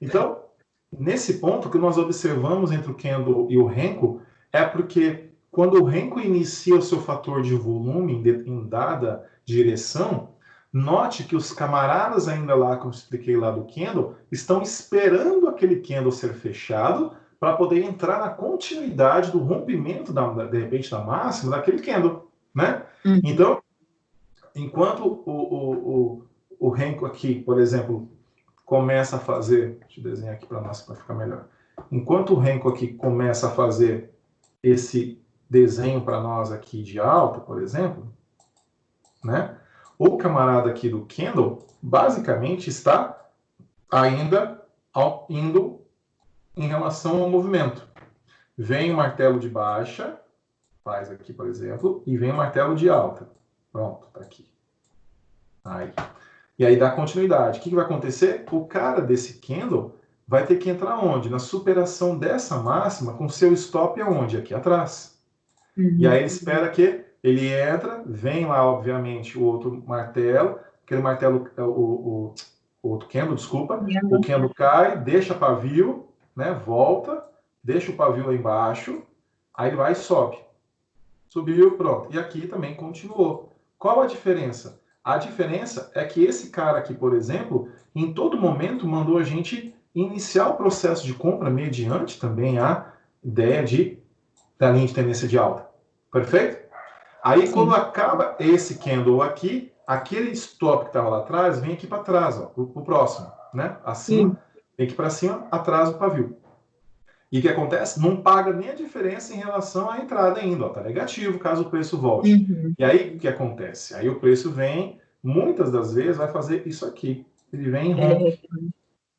Então, nesse ponto que nós observamos entre o candle e o Renko, é porque quando o Renko inicia o seu fator de volume em dada direção, note que os camaradas ainda lá, como eu expliquei lá do candle, estão esperando aquele candle ser fechado para poder entrar na continuidade do rompimento, de repente, da máxima daquele candle, né? Então, enquanto o Renko aqui, por exemplo, começa a fazer, deixa eu desenhar aqui para nós para ficar melhor. Enquanto o Renko aqui começa a fazer esse desenho para nós aqui de alta, por exemplo, né? O camarada aqui do candle basicamente está ainda indo em relação ao movimento. Vem o martelo de baixa, faz aqui, por exemplo, e vem o martelo de alta. Pronto, tá aqui. Aí. E aí dá continuidade. O que vai acontecer? O cara desse candle vai ter que entrar onde? Na superação dessa máxima com seu stop aonde? Aqui atrás. E aí ele espera que ele entra, vem lá, obviamente, o outro martelo, aquele martelo, o outro candle, desculpa, o candle cai, deixa pavio, né, volta, deixa o pavio lá embaixo, aí ele vai e sobe. Subiu, pronto. E aqui também continuou. Qual a diferença? A diferença é que esse cara aqui, por exemplo, em todo momento mandou a gente iniciar o processo de compra mediante também a ideia da linha de tendência de alta. Perfeito? Aí, sim, quando acaba esse candle aqui, aquele stop que estava lá atrás vem aqui para trás, ó, o próximo, né? Acima, vem aqui para cima, atrás do pavio. E o que acontece? Não paga nem a diferença em relação à entrada ainda, ó, tá negativo caso o preço volte. E aí, o que acontece? Aí o preço vem, muitas das vezes, vai fazer isso aqui. Ele vem e rompe.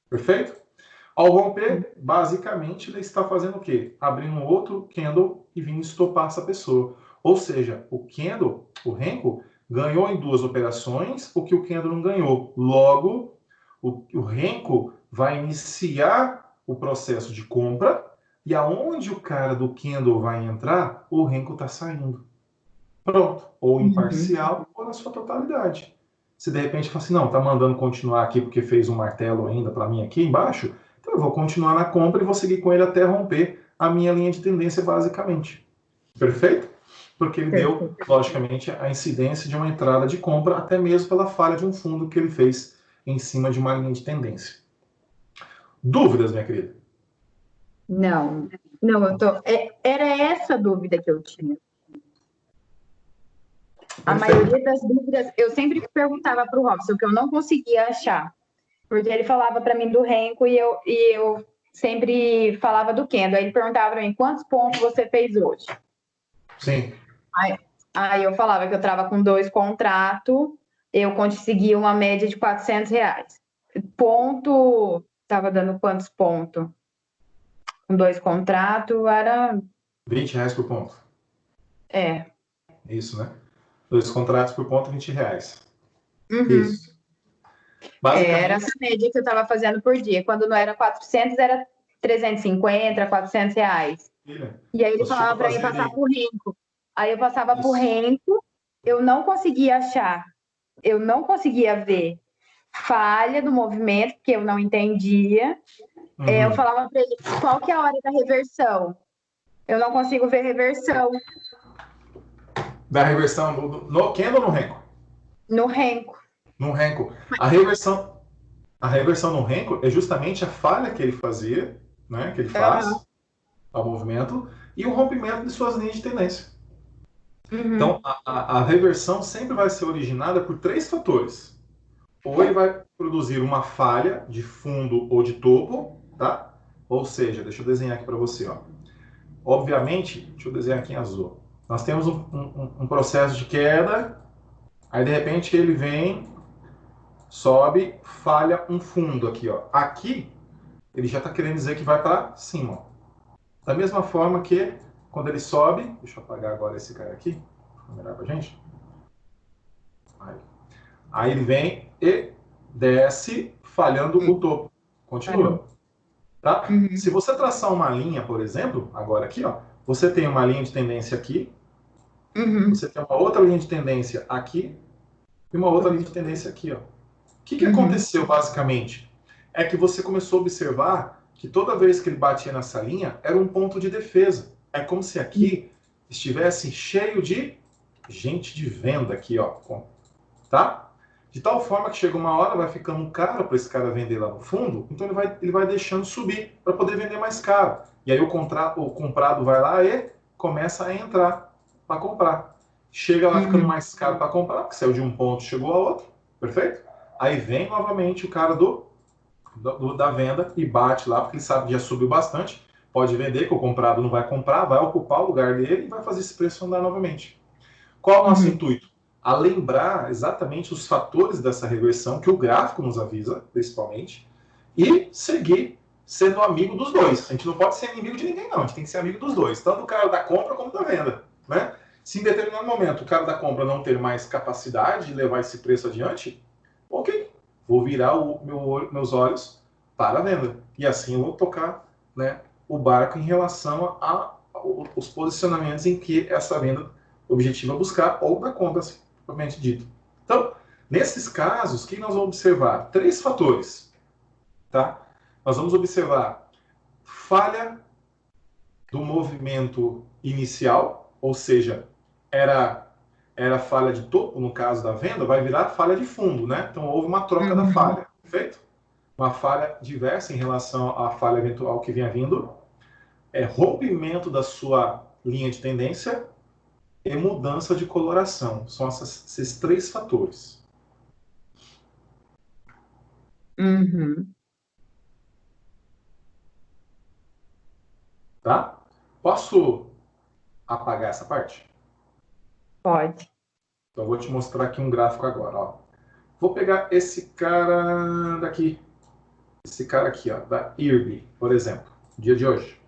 Perfeito? Ao romper, basicamente, ele está fazendo o quê? Abrindo outro candle e vindo estopar essa pessoa. Ou seja, o candle, o Renko, ganhou em duas operações o que o candle não ganhou. Logo, o Renko vai iniciar o processo de compra e aonde o cara do candle vai entrar, o Renko está saindo. Pronto. Ou em parcial ou na sua totalidade. Se de repente fala assim, não, tá mandando continuar aqui porque fez um martelo ainda para mim aqui embaixo, então eu vou continuar na compra e vou seguir com ele até romper a minha linha de tendência basicamente. Perfeito? Porque ele deu, logicamente, a incidência de uma entrada de compra, até mesmo pela falha de um fundo que ele fez em cima de uma linha de tendência. Dúvidas, minha querida? Não, eu tô. Era essa dúvida que eu tinha. A maioria das dúvidas, eu sempre perguntava para o Robson, que eu não conseguia achar. Porque ele falava para mim do Renko e eu sempre falava do Kendo. Aí ele perguntava para mim, quantos pontos você fez hoje? Sim. Aí eu falava que eu estava com 2 contratos, eu conseguia uma média de R$400. Ponto, estava dando quantos pontos? Com 2 contratos, era... R$20 por ponto. É. Isso, né? 2 contratos por ponto, R$20. Isso. Basicamente... Era essa média que eu estava fazendo por dia. Quando não era 400, era 350, R$400. E aí ele falava para mim passar por Renko. Aí eu passava por Renko, eu não conseguia achar, eu não conseguia ver falha do movimento, porque eu não entendia. Eu falava para ele, qual que é a hora da reversão? Eu não consigo ver reversão. Da reversão no candle ou no Renko? No Renko. No Renko. A reversão no Renko é justamente a falha que ele fazia, né, que ele faz ao movimento, e o rompimento de suas linhas de tendência. Então, a reversão sempre vai ser originada por 3 fatores. Ou ele vai produzir uma falha de fundo ou de topo, tá? Ou seja, deixa eu desenhar aqui para você, ó. Obviamente, deixa eu desenhar aqui em azul. Nós temos um processo de queda, aí de repente ele vem sobe, falha um fundo aqui, ó. Aqui, ele já está querendo dizer que vai para cima, ó. Da mesma forma que quando ele sobe, deixa eu apagar agora esse cara aqui, melhor para a gente. Aí ele vem e desce, falhando o topo. Continua. Tá? Se você traçar uma linha, por exemplo, agora aqui, ó, você tem uma linha de tendência aqui, você tem uma outra linha de tendência aqui e uma outra linha de tendência aqui, ó. O que aconteceu, basicamente? É que você começou a observar que toda vez que ele batia nessa linha, era um ponto de defesa. É como se aqui estivesse cheio de gente de venda aqui, ó. Tá? De tal forma que chega uma hora, vai ficando caro para esse cara vender lá no fundo, então ele vai deixando subir para poder vender mais caro. E aí o comprado vai lá e começa a entrar para comprar. Chega lá ficando mais caro para comprar, porque saiu de um ponto e chegou a outro, perfeito? Aí vem novamente o cara da venda e bate lá, porque ele sabe que já subiu bastante, pode vender, que o comprado não vai comprar, vai ocupar o lugar dele e vai fazer esse preço andar novamente. Qual é o nosso intuito? A lembrar exatamente os fatores dessa reversão que o gráfico nos avisa, principalmente, e seguir sendo amigo dos dois. A gente não pode ser inimigo de ninguém, não. A gente tem que ser amigo dos dois, tanto do cara da compra como da venda, né? Se em determinado momento o cara da compra não ter mais capacidade de levar esse preço adiante, ok, vou virar meus olhos para a venda. E assim eu vou tocar, né, o barco em relação aos posicionamentos em que essa venda objetiva buscar, ou da compra, propriamente dito. Então, nesses casos, o que nós vamos observar? 3 fatores. Tá? Nós vamos observar falha do movimento inicial, ou seja, era falha de topo, no caso da venda, vai virar falha de fundo, né? Então, houve uma troca da falha, perfeito? Uma falha diversa em relação à falha eventual que vinha vindo, rompimento da sua linha de tendência, e mudança de coloração. São esses 3 fatores. Tá? Posso apagar essa parte? Pode. Então, eu vou te mostrar aqui um gráfico agora. Ó. Vou pegar esse cara daqui. Esse cara aqui, ó, da IRB, por exemplo. Dia de hoje.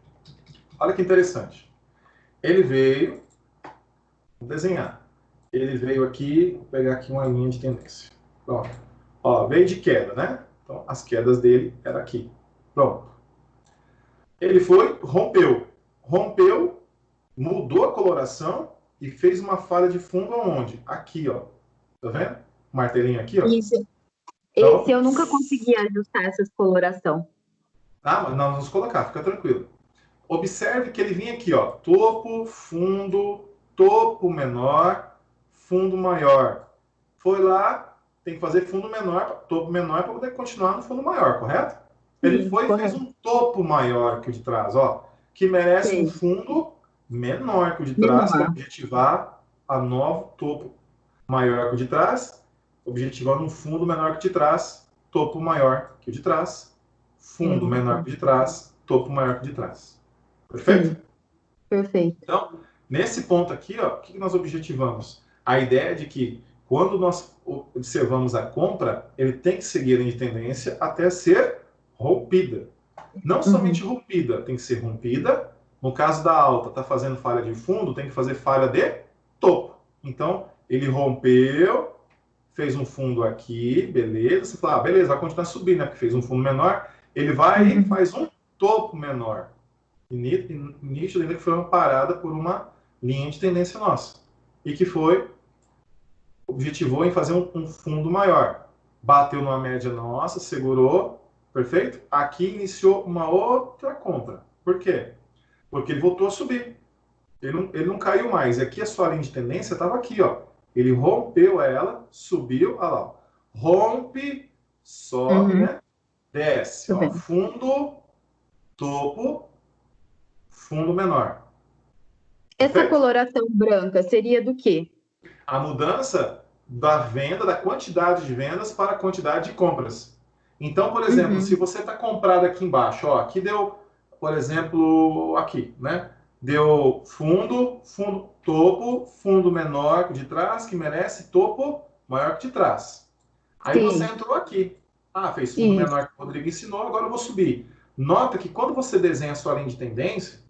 Olha que interessante. Ele veio... Vou desenhar. Ele veio aqui... Vou pegar aqui uma linha de tendência. Pronto. Ó, veio de queda, né? Então, as quedas dele eram aqui. Pronto. Ele foi, rompeu. Rompeu, mudou a coloração e fez uma falha de fundo aonde? Aqui, ó. Tá vendo? Martelinho aqui, ó. Isso. Então, esse eu nunca consegui ajustar essa coloração. Ah, mas nós vamos colocar, fica tranquilo. Observe que ele vinha aqui, ó. Topo, fundo, topo menor, fundo maior. Foi lá, tem que fazer fundo menor, topo menor para poder continuar no fundo maior, correto? Ele foi e fez um topo maior que o de trás, ó. Que merece um fundo menor que o de trás para objetivar a novo topo maior que o de trás, objetivando um fundo menor que o de trás, topo maior que o de trás, fundo menor que o de trás, topo maior que o de trás. Perfeito? Perfeito. Então, nesse ponto aqui, ó, o que nós objetivamos? A ideia de que quando nós observamos a compra, ele tem que seguir a linha de tendência até ser rompida. Não somente rompida, tem que ser rompida. No caso da alta, está fazendo falha de fundo, tem que fazer falha de topo. Então, ele rompeu, fez um fundo aqui, beleza. Você fala, beleza, vai continuar subindo, né? Porque fez um fundo menor. Ele vai e faz um topo menor. E nítido ainda que foi uma parada por uma linha de tendência nossa. E que objetivou em fazer um fundo maior. Bateu numa média nossa, segurou, perfeito? Aqui iniciou uma outra compra. Por quê? Porque ele voltou a subir. Ele não caiu mais. E aqui a sua linha de tendência estava aqui, ó. Ele rompeu ela, subiu, olha lá. Rompe, sobe, né? Desce, ó. Fundo, topo, fundo menor. Essa coloração branca seria do quê? A mudança da venda, da quantidade de vendas para a quantidade de compras. Então, por exemplo, se você está comprado aqui embaixo, ó, aqui deu, por exemplo, aqui, né? Deu fundo, fundo, topo, fundo menor que de trás, que merece topo maior que de trás. Aí você Sim. entrou aqui. Ah, fez fundo Isso. menor que o Rodrigo ensinou, agora eu vou subir. Nota que quando você desenha a sua linha de tendência,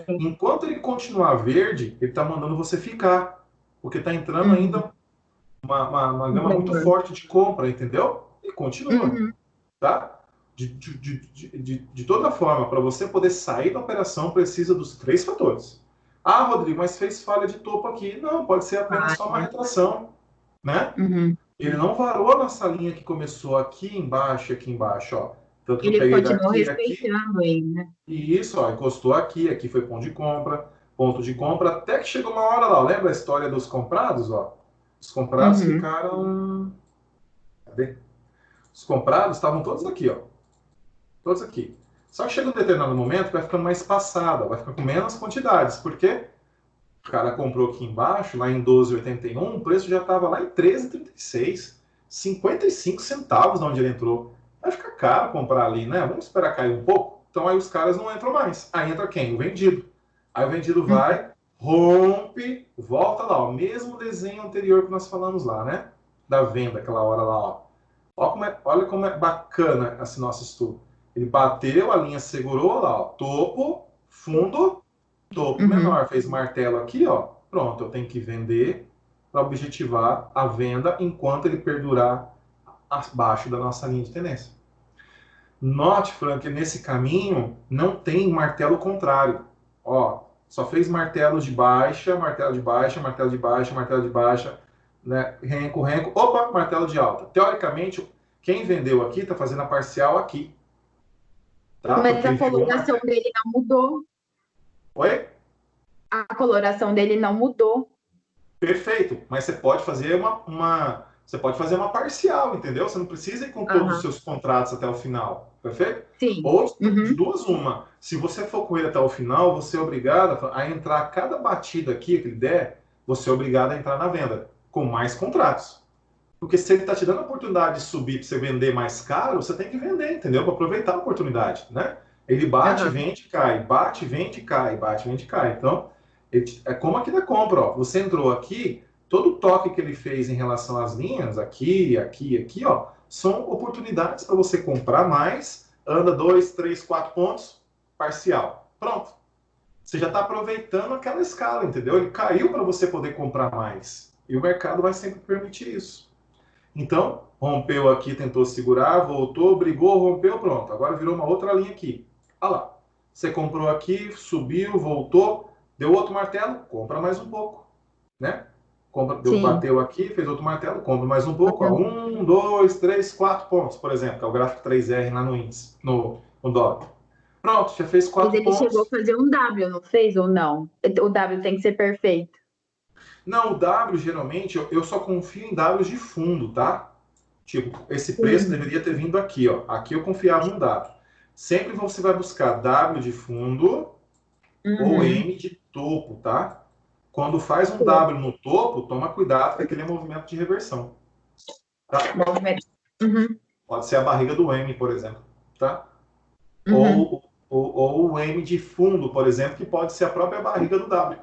enquanto ele continuar verde, ele está mandando você ficar. Porque está entrando ainda uma gama muito forte de compra, entendeu? E continua, tá? De toda forma, para você poder sair da operação, precisa dos três fatores. Ah, Rodrigo, mas fez falha de topo aqui. Não, pode ser apenas só uma retração, né? Ele não varou nossa linha que começou aqui embaixo, ó. Tanto que eu Ele peguei continuou daqui, aqui, respeitando ele, né? e isso, ó, encostou aqui, aqui foi ponto de compra, até que chegou uma hora lá, ó, lembra a história dos comprados, ó? Os comprados ficaram... Cadê? Os comprados estavam todos aqui, ó. Todos aqui. Só que chega um determinado momento que vai ficando mais espaçada, vai ficar com menos quantidades. Por quê? O cara comprou aqui embaixo, lá em 12,81, o preço já estava lá em 13,36. 55 centavos de onde ele entrou. Vai ficar caro comprar ali, né? Vamos esperar cair um pouco? Então aí os caras não entram mais. Aí entra quem? O vendido. Aí o vendido vai, rompe, volta lá, ó. Mesmo desenho anterior que nós falamos lá, né? Da venda, aquela hora lá, ó. Olha como é bacana esse nosso estudo. Ele bateu, a linha segurou lá, ó. Topo, fundo, topo menor. Fez martelo aqui, ó. Pronto, eu tenho que vender para objetivar a venda enquanto ele perdurar abaixo da nossa linha de tendência. Note, Frank, que nesse caminho não tem martelo contrário. Ó, só fez martelo de baixa, martelo de baixa, martelo de baixa, martelo de baixa, né? Renco, renco, opa, martelo de alta. Teoricamente, quem vendeu aqui está fazendo a parcial aqui. Tá? Mas Porque a ele virou coloração martelo. dele não mudou. Oi? A coloração dele não mudou. Perfeito, mas você pode fazer você pode fazer uma parcial, entendeu? Você não precisa ir com todos os seus contratos até o final, perfeito? Sim. Ou de duas uma, se você for com ele até o final, você é obrigado a entrar a cada batida aqui que ele der, você é obrigado a entrar na venda com mais contratos. Porque se ele está te dando a oportunidade de subir para você vender mais caro, você tem que vender, entendeu? Para aproveitar a oportunidade, né? Ele bate, vende, cai, bate, vende, cai, bate, vende, cai. Então, é como aqui da compra, ó. Você entrou aqui, todo o toque que ele fez em relação às linhas, aqui, aqui, aqui, ó, são oportunidades para você comprar mais, anda 2, 3, 4 pontos, parcial. Pronto. Você já está aproveitando aquela escala, entendeu? Ele caiu para você poder comprar mais. E o mercado vai sempre permitir isso. Então, rompeu aqui, tentou segurar, voltou, brigou, rompeu, pronto. Agora virou uma outra linha aqui. Olha lá. Você comprou aqui, subiu, voltou, deu outro martelo, compra mais um pouco, né? Bateu aqui, fez outro martelo, compra mais um pouco. Ó. 1, 2, 3, 4 pontos, por exemplo, que é o gráfico 3R lá no índice, no dólar. Pronto, já fez 4 pontos. Mas ele chegou a fazer um W, não fez ou não? O W tem que ser perfeito. Não, o W, geralmente, eu só confio em Ws de fundo, tá? Tipo, esse preço deveria ter vindo aqui, ó. Aqui eu confiava no W. Sempre você vai buscar W de fundo ou M de topo, tá? Quando faz um W no topo, toma cuidado, que aquele é movimento de reversão. Tá? Pode ser a barriga do M, por exemplo, tá? Ou o M de fundo, por exemplo, que pode ser a própria barriga do W.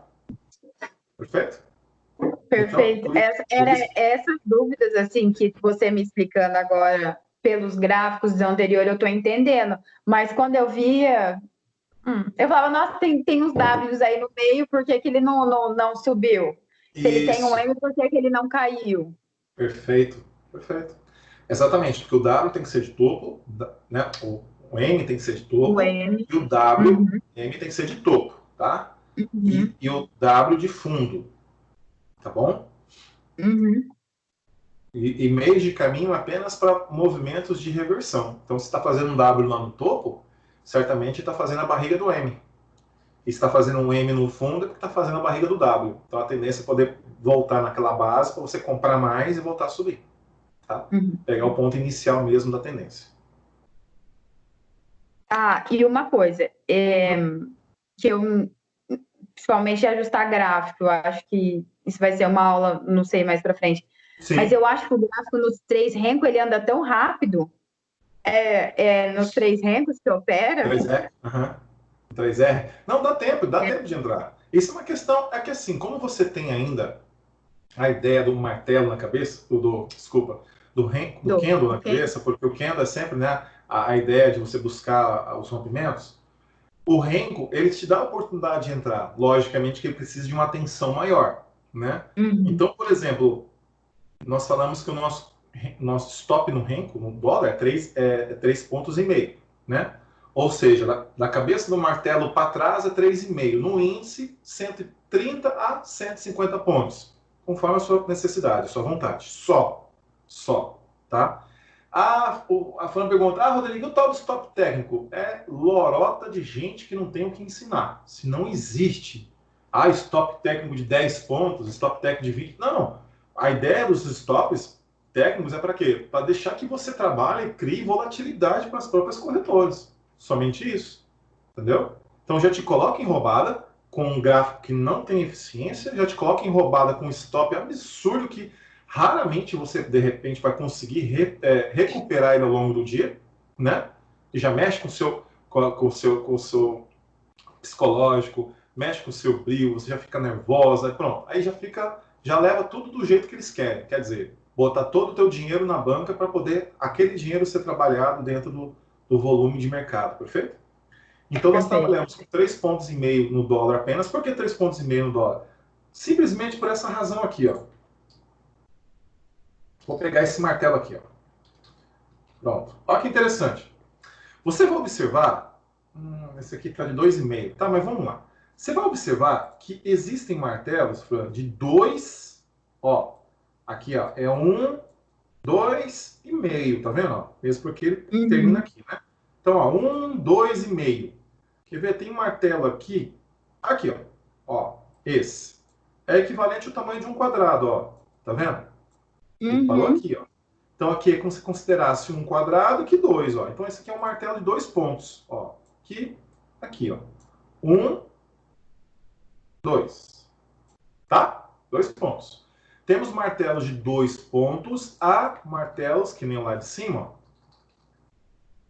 Perfeito? Perfeito. Então, Era essas dúvidas assim que você me explicando agora pelos gráficos do anterior, eu estou entendendo. Mas quando eu via, eu falava, nossa, tem uns Ws aí no meio, por que ele não subiu? Se ele tem um M, por que ele não caiu? Perfeito, perfeito. Exatamente, porque o W tem que ser de topo, né? O M tem que ser de topo e o W, M tem que ser de topo, tá? E o W de fundo, tá bom? E meios de caminho apenas para movimentos de reversão. Então, se está fazendo um W lá no topo, certamente está fazendo a barriga do M. E se está fazendo um M no fundo, é porque está fazendo a barriga do W. Então, a tendência é poder voltar naquela base para você comprar mais e voltar a subir. Tá? Pegar o ponto inicial mesmo da tendência. Ah, e uma coisa, que eu, principalmente ajustar gráfico, eu acho que isso vai ser uma aula, não sei, mais para frente. Sim. Mas eu acho que o gráfico nos 3 Renko, ele anda tão rápido, nos 3 Renkos que opera. 3R? Uhum. 3R? Não, dá tempo de entrar. Isso é uma questão, é que assim, como você tem ainda a ideia do martelo na cabeça, desculpa, do candle na cabeça, porque o candle é sempre, né, a ideia de você buscar os rompimentos. O Renko, ele te dá a oportunidade de entrar. Logicamente que ele precisa de uma atenção maior, né? Então, por exemplo, nós falamos que o nosso stop no Renko, no dólar, é 3,5 pontos, né? Ou seja, da cabeça do martelo para trás é 3,5. No índice, 130 a 150 pontos, conforme a sua necessidade, a sua vontade. Só, tá? A Fran pergunta, Rodrigo, o tal do stop técnico? É lorota de gente que não tem o que ensinar. Se não existe, stop técnico de 10 pontos, stop técnico de 20. Não. A ideia dos stops técnicos é para quê? Para deixar que você trabalhe e crie volatilidade para as próprias corretoras. Somente isso. Entendeu? Então já te coloca em roubada com um gráfico que não tem eficiência, já te coloca em roubada com um stop absurdo que raramente você, de repente, vai conseguir recuperar ele ao longo do dia, né? E já mexe com o seu psicológico, mexe com o seu brilho, você já fica nervosa, pronto. Aí já leva tudo do jeito que eles querem. Quer dizer, botar todo o teu dinheiro na banca para poder aquele dinheiro ser trabalhado dentro do volume de mercado, perfeito? Então nós trabalhamos com 3,5 pontos no dólar apenas. Por que 3,5 pontos no dólar? Simplesmente por essa razão aqui, ó. Vou pegar esse martelo aqui, ó. Pronto. Olha que interessante. Você vai observar... esse aqui está de 2,5. Tá, mas vamos lá. Você vai observar que existem martelos, Fran, de 2... Ó, aqui, ó. É 1, 2,5. Tá vendo? Ó? Mesmo porque ele termina aqui, né? Então, ó. 1, 2,5. Quer ver? Tem um martelo aqui. Aqui, ó. Ó. Esse. É equivalente ao tamanho de um quadrado, ó. Tá vendo? Ele parou aqui, ó. Então aqui é como se considerasse um quadrado que 2, ó. Então esse aqui é um martelo de 2 pontos, ó. Aqui, ó. 1, 2. Tá? 2 pontos. Temos martelos de 2 pontos a martelos, que nem lá de cima, ó.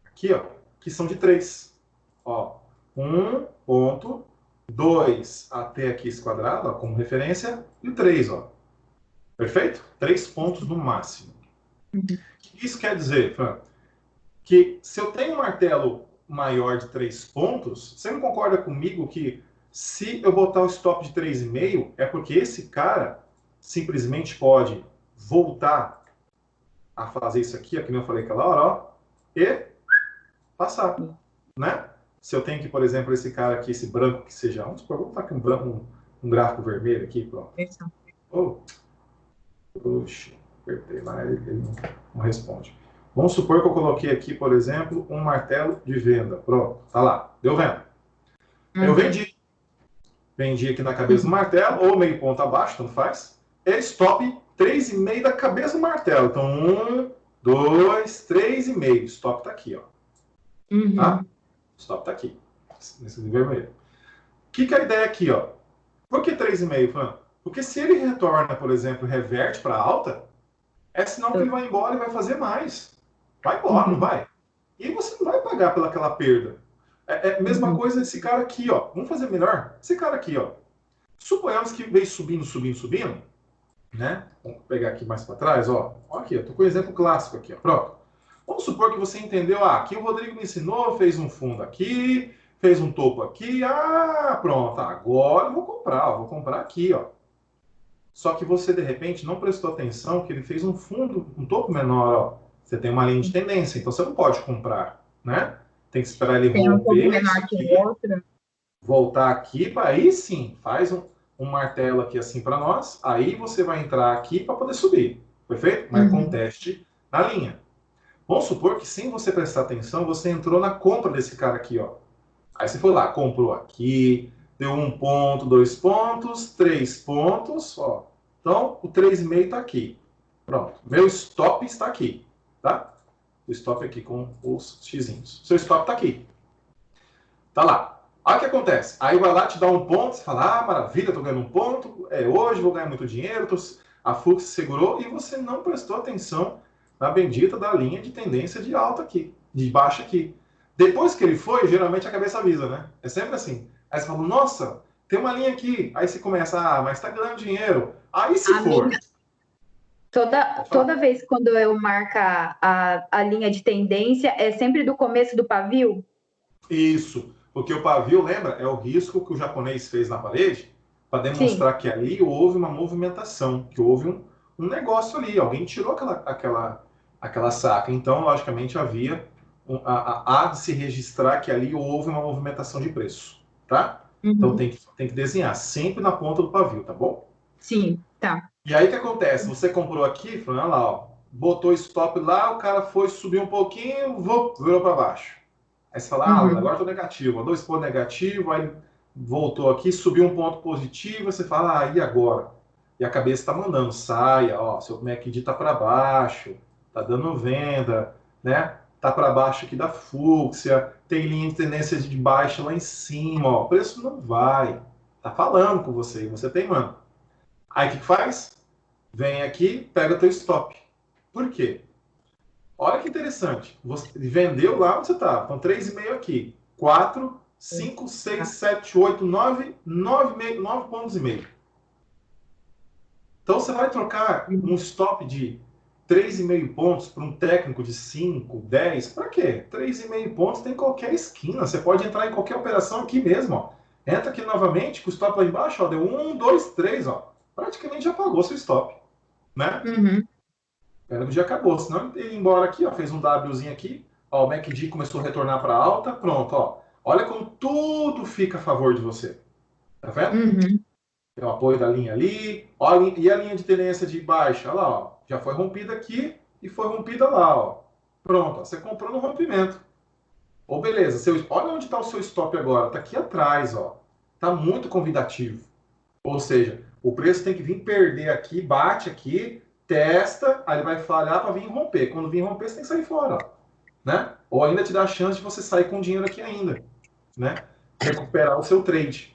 Aqui, ó. Que são de 3. Ó. 1 ponto, 2 até aqui esse quadrado, ó, como referência, e o 3, ó. Perfeito? 3 pontos no máximo. O que isso quer dizer, Fran? Que se eu tenho um martelo maior de 3 pontos, você não concorda comigo que se eu botar o stop de 3,5, é porque esse cara simplesmente pode voltar a fazer isso aqui, que nem eu falei aquela hora, ó, e passar, né? Se eu tenho aqui, por exemplo, esse cara aqui, esse branco que seja, vamos botar aqui um gráfico vermelho aqui, pronto. Oh. Puxa, apertei lá, ele não responde. Vamos supor que eu coloquei aqui, por exemplo, um martelo de venda. Pronto, tá lá, deu venda. Eu vendi. Vendi aqui na cabeça do martelo, ou meio ponto abaixo, tanto faz. É stop 3,5 da cabeça do martelo. Então, 1, 2, 3,5. Stop tá aqui, ó. Tá? Stop tá aqui, nesse vermelho. O que é a ideia aqui, ó? Por que 3,5, Fran? Porque se ele retorna, por exemplo, reverte para alta, é sinal que ele vai embora e vai fazer mais. Vai embora, não vai? E você não vai pagar pelaquela perda. É a mesma coisa esse cara aqui, ó. Vamos fazer melhor? Esse cara aqui, ó. Suponhamos que veio subindo, né? Vamos pegar aqui mais para trás, ó. Ó aqui, eu tô com um exemplo clássico aqui, ó. Pronto. Vamos supor que você entendeu, aqui o Rodrigo me ensinou, fez um fundo aqui, fez um topo aqui, pronto, agora eu vou comprar aqui, ó. Só que você, de repente, não prestou atenção que ele fez um fundo, um topo menor, ó. Você tem uma linha de tendência, então você não pode comprar, né? Tem que esperar ele romper. Tem um menor que o outro. Voltar aqui, para aí sim, faz um martelo aqui assim para nós, aí você vai entrar aqui para poder subir, perfeito? Mas com teste na linha. Vamos supor que sem você prestar atenção, você entrou na compra desse cara aqui, ó. Aí você foi lá, comprou aqui, deu 1 ponto, 2 pontos, 3 pontos, ó. Então, o 3,5 está aqui. Pronto. Meu stop está aqui, tá? O stop aqui com os xizinhos. Seu stop está aqui. Tá lá. Aí o que acontece? Aí vai lá, te dá 1 ponto, você fala, maravilha, tô ganhando 1 ponto, hoje vou ganhar muito dinheiro, a Fux segurou, e você não prestou atenção na bendita da linha de tendência de alta aqui, de baixa aqui. Depois que ele foi, geralmente a cabeça avisa, né? É sempre assim. Aí você fala, nossa, tem uma linha aqui. Aí você começa, mas tá ganhando dinheiro. Aí se for... Toda vez quando eu marco a linha de tendência, é sempre do começo do pavio? Isso, porque o pavio, lembra, é o risco que o japonês fez na parede para Sim. demonstrar que ali houve uma movimentação, que houve um negócio ali, alguém tirou aquela saca. Então, logicamente, há de se registrar que ali houve uma movimentação de preço, tá? Então Uhum. tem que desenhar sempre na ponta do pavio, tá bom? Sim, tá. E aí o que acontece? Você comprou aqui, falando, olha lá, ó, botou stop lá, o cara foi subir um pouquinho, virou para baixo. Aí você fala, ah, Uhum. agora estou negativo, 2 pontos negativo, aí voltou aqui, subiu um ponto positivo, você fala, ah, e agora? E a cabeça está mandando, saia, ó, seu MACD está para baixo, está dando venda, né? Tá para baixo aqui da fúcsia, tem linha de tendência de baixa lá em cima, ó, o preço não vai. Tá falando com você, e você tem, mano. Aí o que faz? Vem aqui, pega teu stop. Por quê? Olha que interessante. Você vendeu lá onde você está. Então, 3,5 aqui. 4, 5, 6, Tá. 7, 8, 9, 9 pontos e meio. Então, você vai trocar um stop de 3,5 pontos para um técnico de 5, 10. Para quê? 3,5 pontos tem em qualquer esquina. Você pode entrar em qualquer operação aqui mesmo. Ó. Entra aqui novamente com o stop lá embaixo. Ó, deu 1, 2, 3. Ó. Praticamente já pagou seu stop. Né? Uhum. Pena que o dia acabou, senão ele ia embora aqui, ó, fez um Wzinho aqui, ó, o MACD começou a retornar para alta, pronto, ó. Olha como tudo fica a favor de você. Tá vendo? Uhum. Tem o apoio da linha ali, ó, e a linha de tendência de baixa, olha lá, ó, já foi rompida aqui e foi rompida lá, ó. Pronto, ó, você comprou no rompimento. Ou beleza, olha onde está o seu stop agora, está aqui atrás, ó. Tá muito convidativo. Ou seja, o preço tem que vir perder aqui, bate aqui, testa, aí ele vai falhar para vir romper. Quando vir romper, você tem que sair fora, ó, né? Ou ainda te dá a chance de você sair com dinheiro aqui ainda, né? Recuperar o seu trade.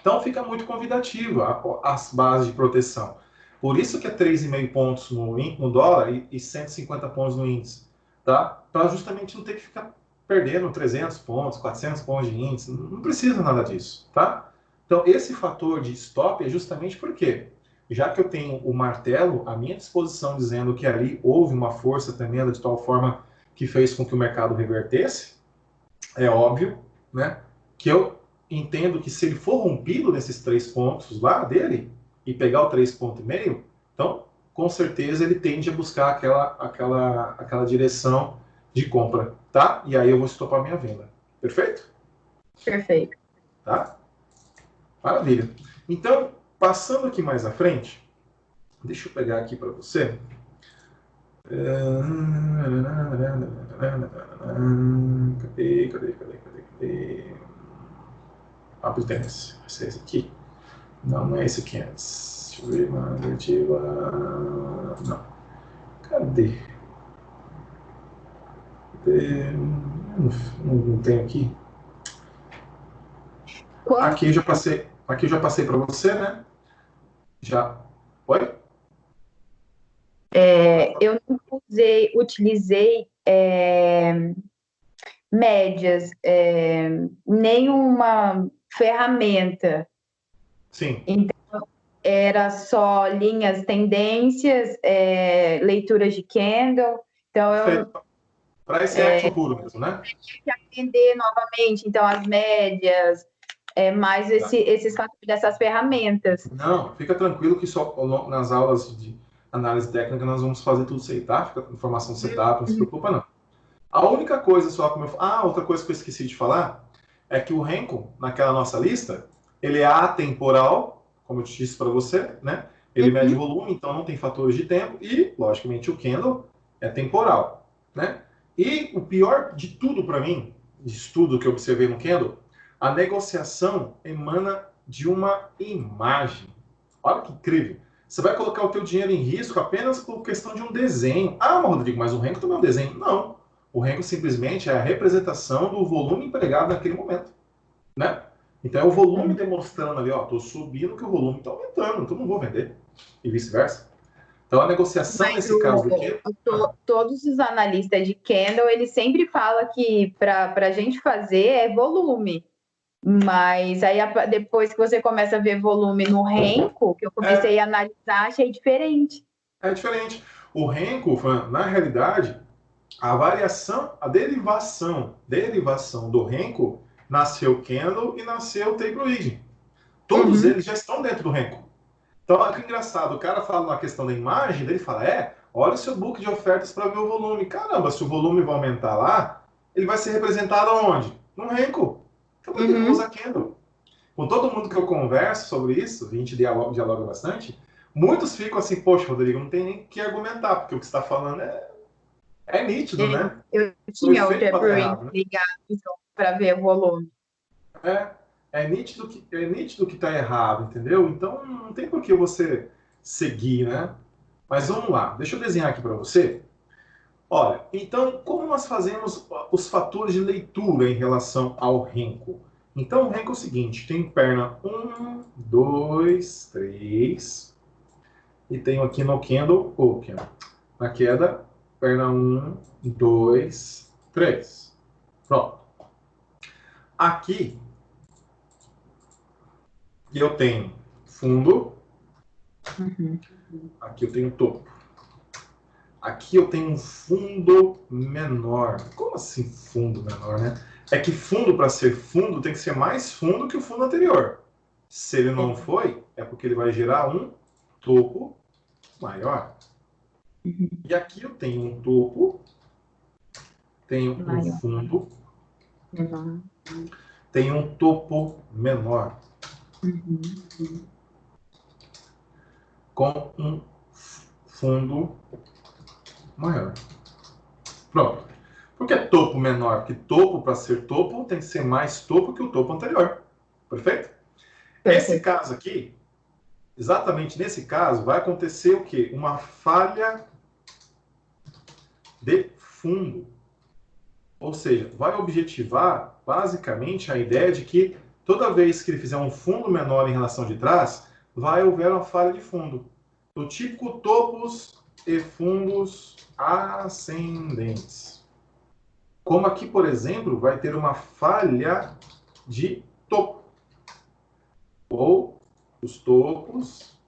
Então fica muito convidativo as bases de proteção. Por isso que é 3,5 pontos no dólar e 150 pontos no índice, tá? Para justamente não ter que ficar perdendo 300 pontos, 400 pontos de índice. Não precisa nada disso, tá? Então esse fator de stop é justamente porque, já que eu tenho o martelo à minha disposição dizendo que ali houve uma força tremenda de tal forma que fez com que o mercado revertesse, é óbvio, né, que eu entendo que se ele for rompido nesses 3 pontos lá dele e pegar o 3,5, então com certeza ele tende a buscar aquela direção de compra, tá? E aí eu vou estopar minha venda. Perfeito? Perfeito. Tá? Maravilha. Então, passando aqui mais à frente, deixa eu pegar aqui para você. Cadê? Abre o tênis. Vai ser esse aqui. Não é esse aqui antes. Deixa eu ver, uma negativa. Não. Cadê? Não tem aqui. Aqui eu já passei. Aqui eu já passei para você, né? Já. Oi? Eu não utilizei médias, nenhuma ferramenta. Sim. Então, era só linhas, tendências, leituras de candle. Então, eu para esse action puro mesmo, né? tinha que aprender novamente. Então, as médias, mais dessas ferramentas. Não, fica tranquilo que só nas aulas de análise técnica nós vamos fazer tudo isso aí, tá? Fica informação setup, não se preocupa não. A única coisa só, como eu... outra coisa que eu esqueci de falar, é que o Renko, naquela nossa lista, ele é atemporal, como eu te disse para você, né? Ele mede volume, então não tem fatores de tempo, e, logicamente, o candle é temporal, né? E o pior de tudo para mim, de estudo que eu observei no candle, a negociação emana de uma imagem. Olha que incrível. Você vai colocar o teu dinheiro em risco apenas por questão de um desenho. Ah, mas Rodrigo, mas o Renko também é um desenho. Não. O Renko simplesmente é a representação do volume empregado naquele momento, né? Então é o volume demonstrando ali, ó, tô subindo que o volume está aumentando, então não vou vender. E vice-versa. Então a negociação Mas nesse caso aqui... todos os analistas de candle, eles sempre falam que para a gente fazer é volume. Mas aí depois que você começa a ver volume no Renko, que eu comecei a analisar, achei diferente. É diferente. O Renko, Fran, na realidade, a variação, a derivação do Renko, nasceu Candle e nasceu Take Reading. Todos eles já estão dentro do Renko. Então, olha que engraçado, o cara fala na questão da imagem, ele fala, olha o seu book de ofertas para ver o volume. Caramba, se o volume vai aumentar lá, ele vai ser representado aonde? No Renko. Então, por que eu vou usar Candle? Com todo mundo que eu converso sobre isso, a gente dialoga bastante, muitos ficam assim, poxa, Rodrigo, não tem nem que argumentar, porque o que você está falando é nítido, né? Eu tinha o Jeffrey ligado para ver o volume. É nítido que está errado, entendeu? Então não tem por que você seguir, né? Mas vamos lá, deixa eu desenhar aqui para você. Olha, então como nós fazemos os fatores de leitura em relação ao Renko? Então o Renko é o seguinte, tem perna 1, 2, 3, e tenho aqui no candle, na queda, perna 1, 2, 3. Pronto. Aqui eu tenho fundo, aqui eu tenho topo. Aqui eu tenho um fundo menor. Como assim fundo menor, né? É que fundo, para ser fundo, tem que ser mais fundo que o fundo anterior. Se ele não foi, é porque ele vai gerar um topo maior. E aqui eu tenho um topo, tenho um fundo, tenho um topo menor. Com um fundo maior. Pronto. Por que topo menor? Porque topo, para ser topo, tem que ser mais topo que o topo anterior. Perfeito? Esse caso aqui, exatamente nesse caso, vai acontecer o quê? Uma falha de fundo. Ou seja, vai objetivar basicamente a ideia de que toda vez que ele fizer um fundo menor em relação de trás, vai haver uma falha de fundo. Do tipo topos e fundos ascendentes. Como aqui, por exemplo, vai ter uma falha de topo. Ou os topos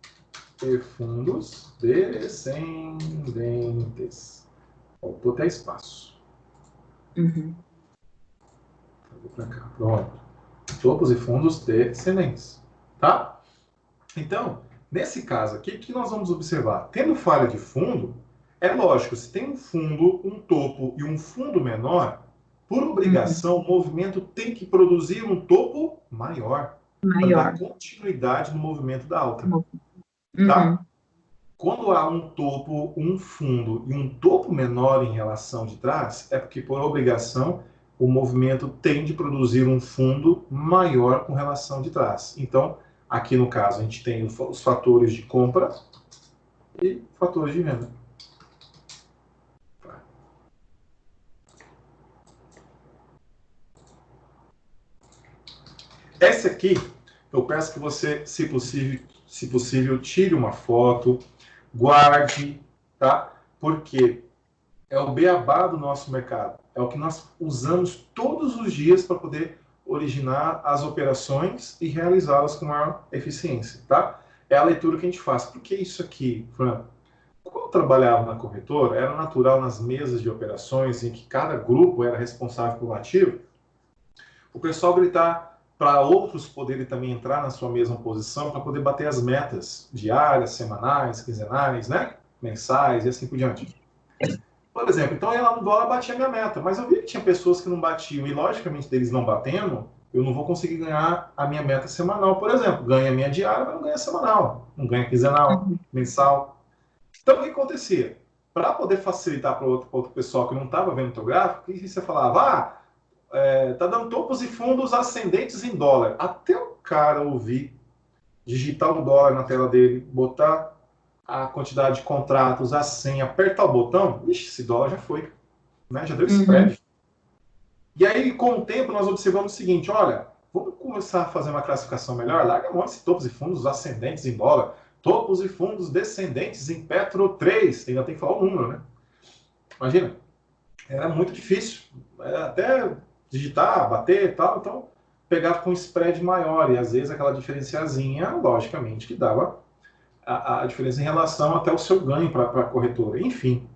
e fundos descendentes. Faltou até espaço. Vou para cá. Pronto. Topos e fundos descendentes. Tá? Então, nesse caso aqui, o que nós vamos observar? Tendo falha de fundo, é lógico, se tem um fundo, um topo e um fundo menor, por obrigação, o movimento tem que produzir um topo maior. Para dar continuidade no movimento da alta. Tá? Quando há um topo, um fundo e um topo menor em relação de trás, é porque, por obrigação, o movimento tem de produzir um fundo maior com relação de trás. Então, aqui no caso, a gente tem os fatores de compra e fatores de venda. Esse aqui, eu peço que você, se possível, tire uma foto, guarde, tá? Porque é o beabá do nosso mercado. É o que nós usamos todos os dias para poder originar as operações e realizá-las com maior eficiência, tá? É a leitura que a gente faz. Por que isso aqui, Fran? Quando eu trabalhava na corretora, era natural nas mesas de operações em que cada grupo era responsável por um ativo, o pessoal gritar para outros poderem também entrar na sua mesma posição para poder bater as metas diárias, semanais, quinzenais, né? Mensais e assim por diante. Por exemplo, então eu ia lá no dólar, batia a minha meta, mas eu vi que tinha pessoas que não batiam, e logicamente deles não batendo, eu não vou conseguir ganhar a minha meta semanal, por exemplo. Ganha a minha diária, mas não ganha semanal, não ganha quinzenal, mensal. Então o que acontecia? Para poder facilitar para outro pessoal que não estava vendo o teu gráfico, o que você falava? Tá dando topos e fundos ascendentes em dólar. Até o cara ouvir, digitar o dólar na tela dele, botar a quantidade de contratos, a senha, apertar o botão, esse dólar já foi, né? Já deu spread. E aí, com o tempo, nós observamos o seguinte, olha, vamos começar a fazer uma classificação melhor, larga a mão de topos e fundos ascendentes em dólar, topos e fundos descendentes em Petro 3, ainda tem que falar o número, né? Imagina, era muito difícil, até digitar, bater e tal, então pegava com um spread maior, e às vezes aquela diferenciazinha, logicamente, que dava a diferença em relação até o seu ganho para a corretora. Enfim,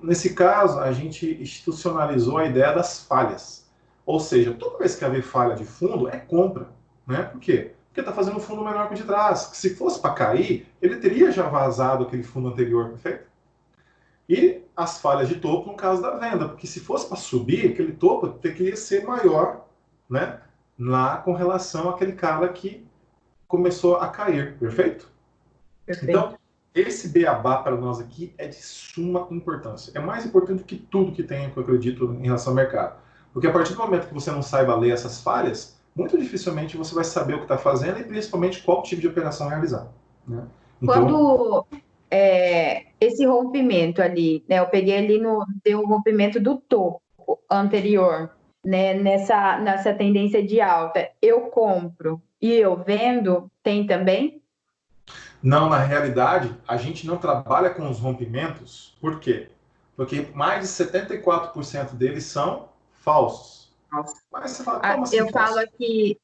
nesse caso, a gente institucionalizou a ideia das falhas. Ou seja, toda vez que haver falha de fundo, é compra. Né? Por quê? Porque está fazendo um fundo menor que o de trás. Se fosse para cair, ele teria já vazado aquele fundo anterior, perfeito? E as falhas de topo no caso da venda, porque se fosse para subir, aquele topo teria que ser maior, né? Lá com relação àquele cara que começou a cair, perfeito? Perfeito. Então, esse beabá para nós aqui é de suma importância. É mais importante que tudo que tem, que eu acredito, em relação ao mercado. Porque a partir do momento que você não saiba ler essas falhas, muito dificilmente você vai saber o que está fazendo e principalmente qual tipo de operação realizar. Né? Então, quando esse rompimento ali, né, eu peguei ali deu um rompimento do topo anterior, né, nessa tendência de alta, eu compro e eu vendo, tem também? Não, na realidade, a gente não trabalha com os rompimentos. Por quê? Porque mais de 74% deles são falsos. Nossa. Mas você fala, como assim eu falso? falo aqui,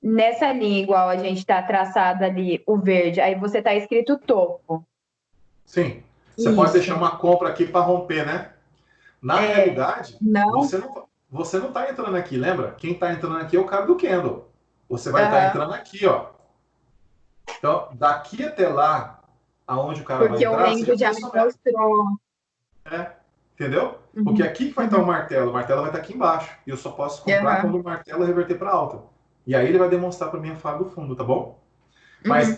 nessa linha igual a gente está traçada ali, o verde, aí você está escrito topo. Sim. Você pode deixar uma compra aqui para romper, né? Na realidade, não. você não está entrando aqui, lembra? Quem está entrando aqui é o cara do candle. Você vai estar entrando aqui, ó. Então, daqui até lá, aonde o cara vai entrar, você já me mostrou. Entendeu? Porque aqui que vai estar o martelo vai estar aqui embaixo. E eu só posso comprar quando o martelo reverter para alta. E aí ele vai demonstrar para mim a falha do fundo, tá bom? Mas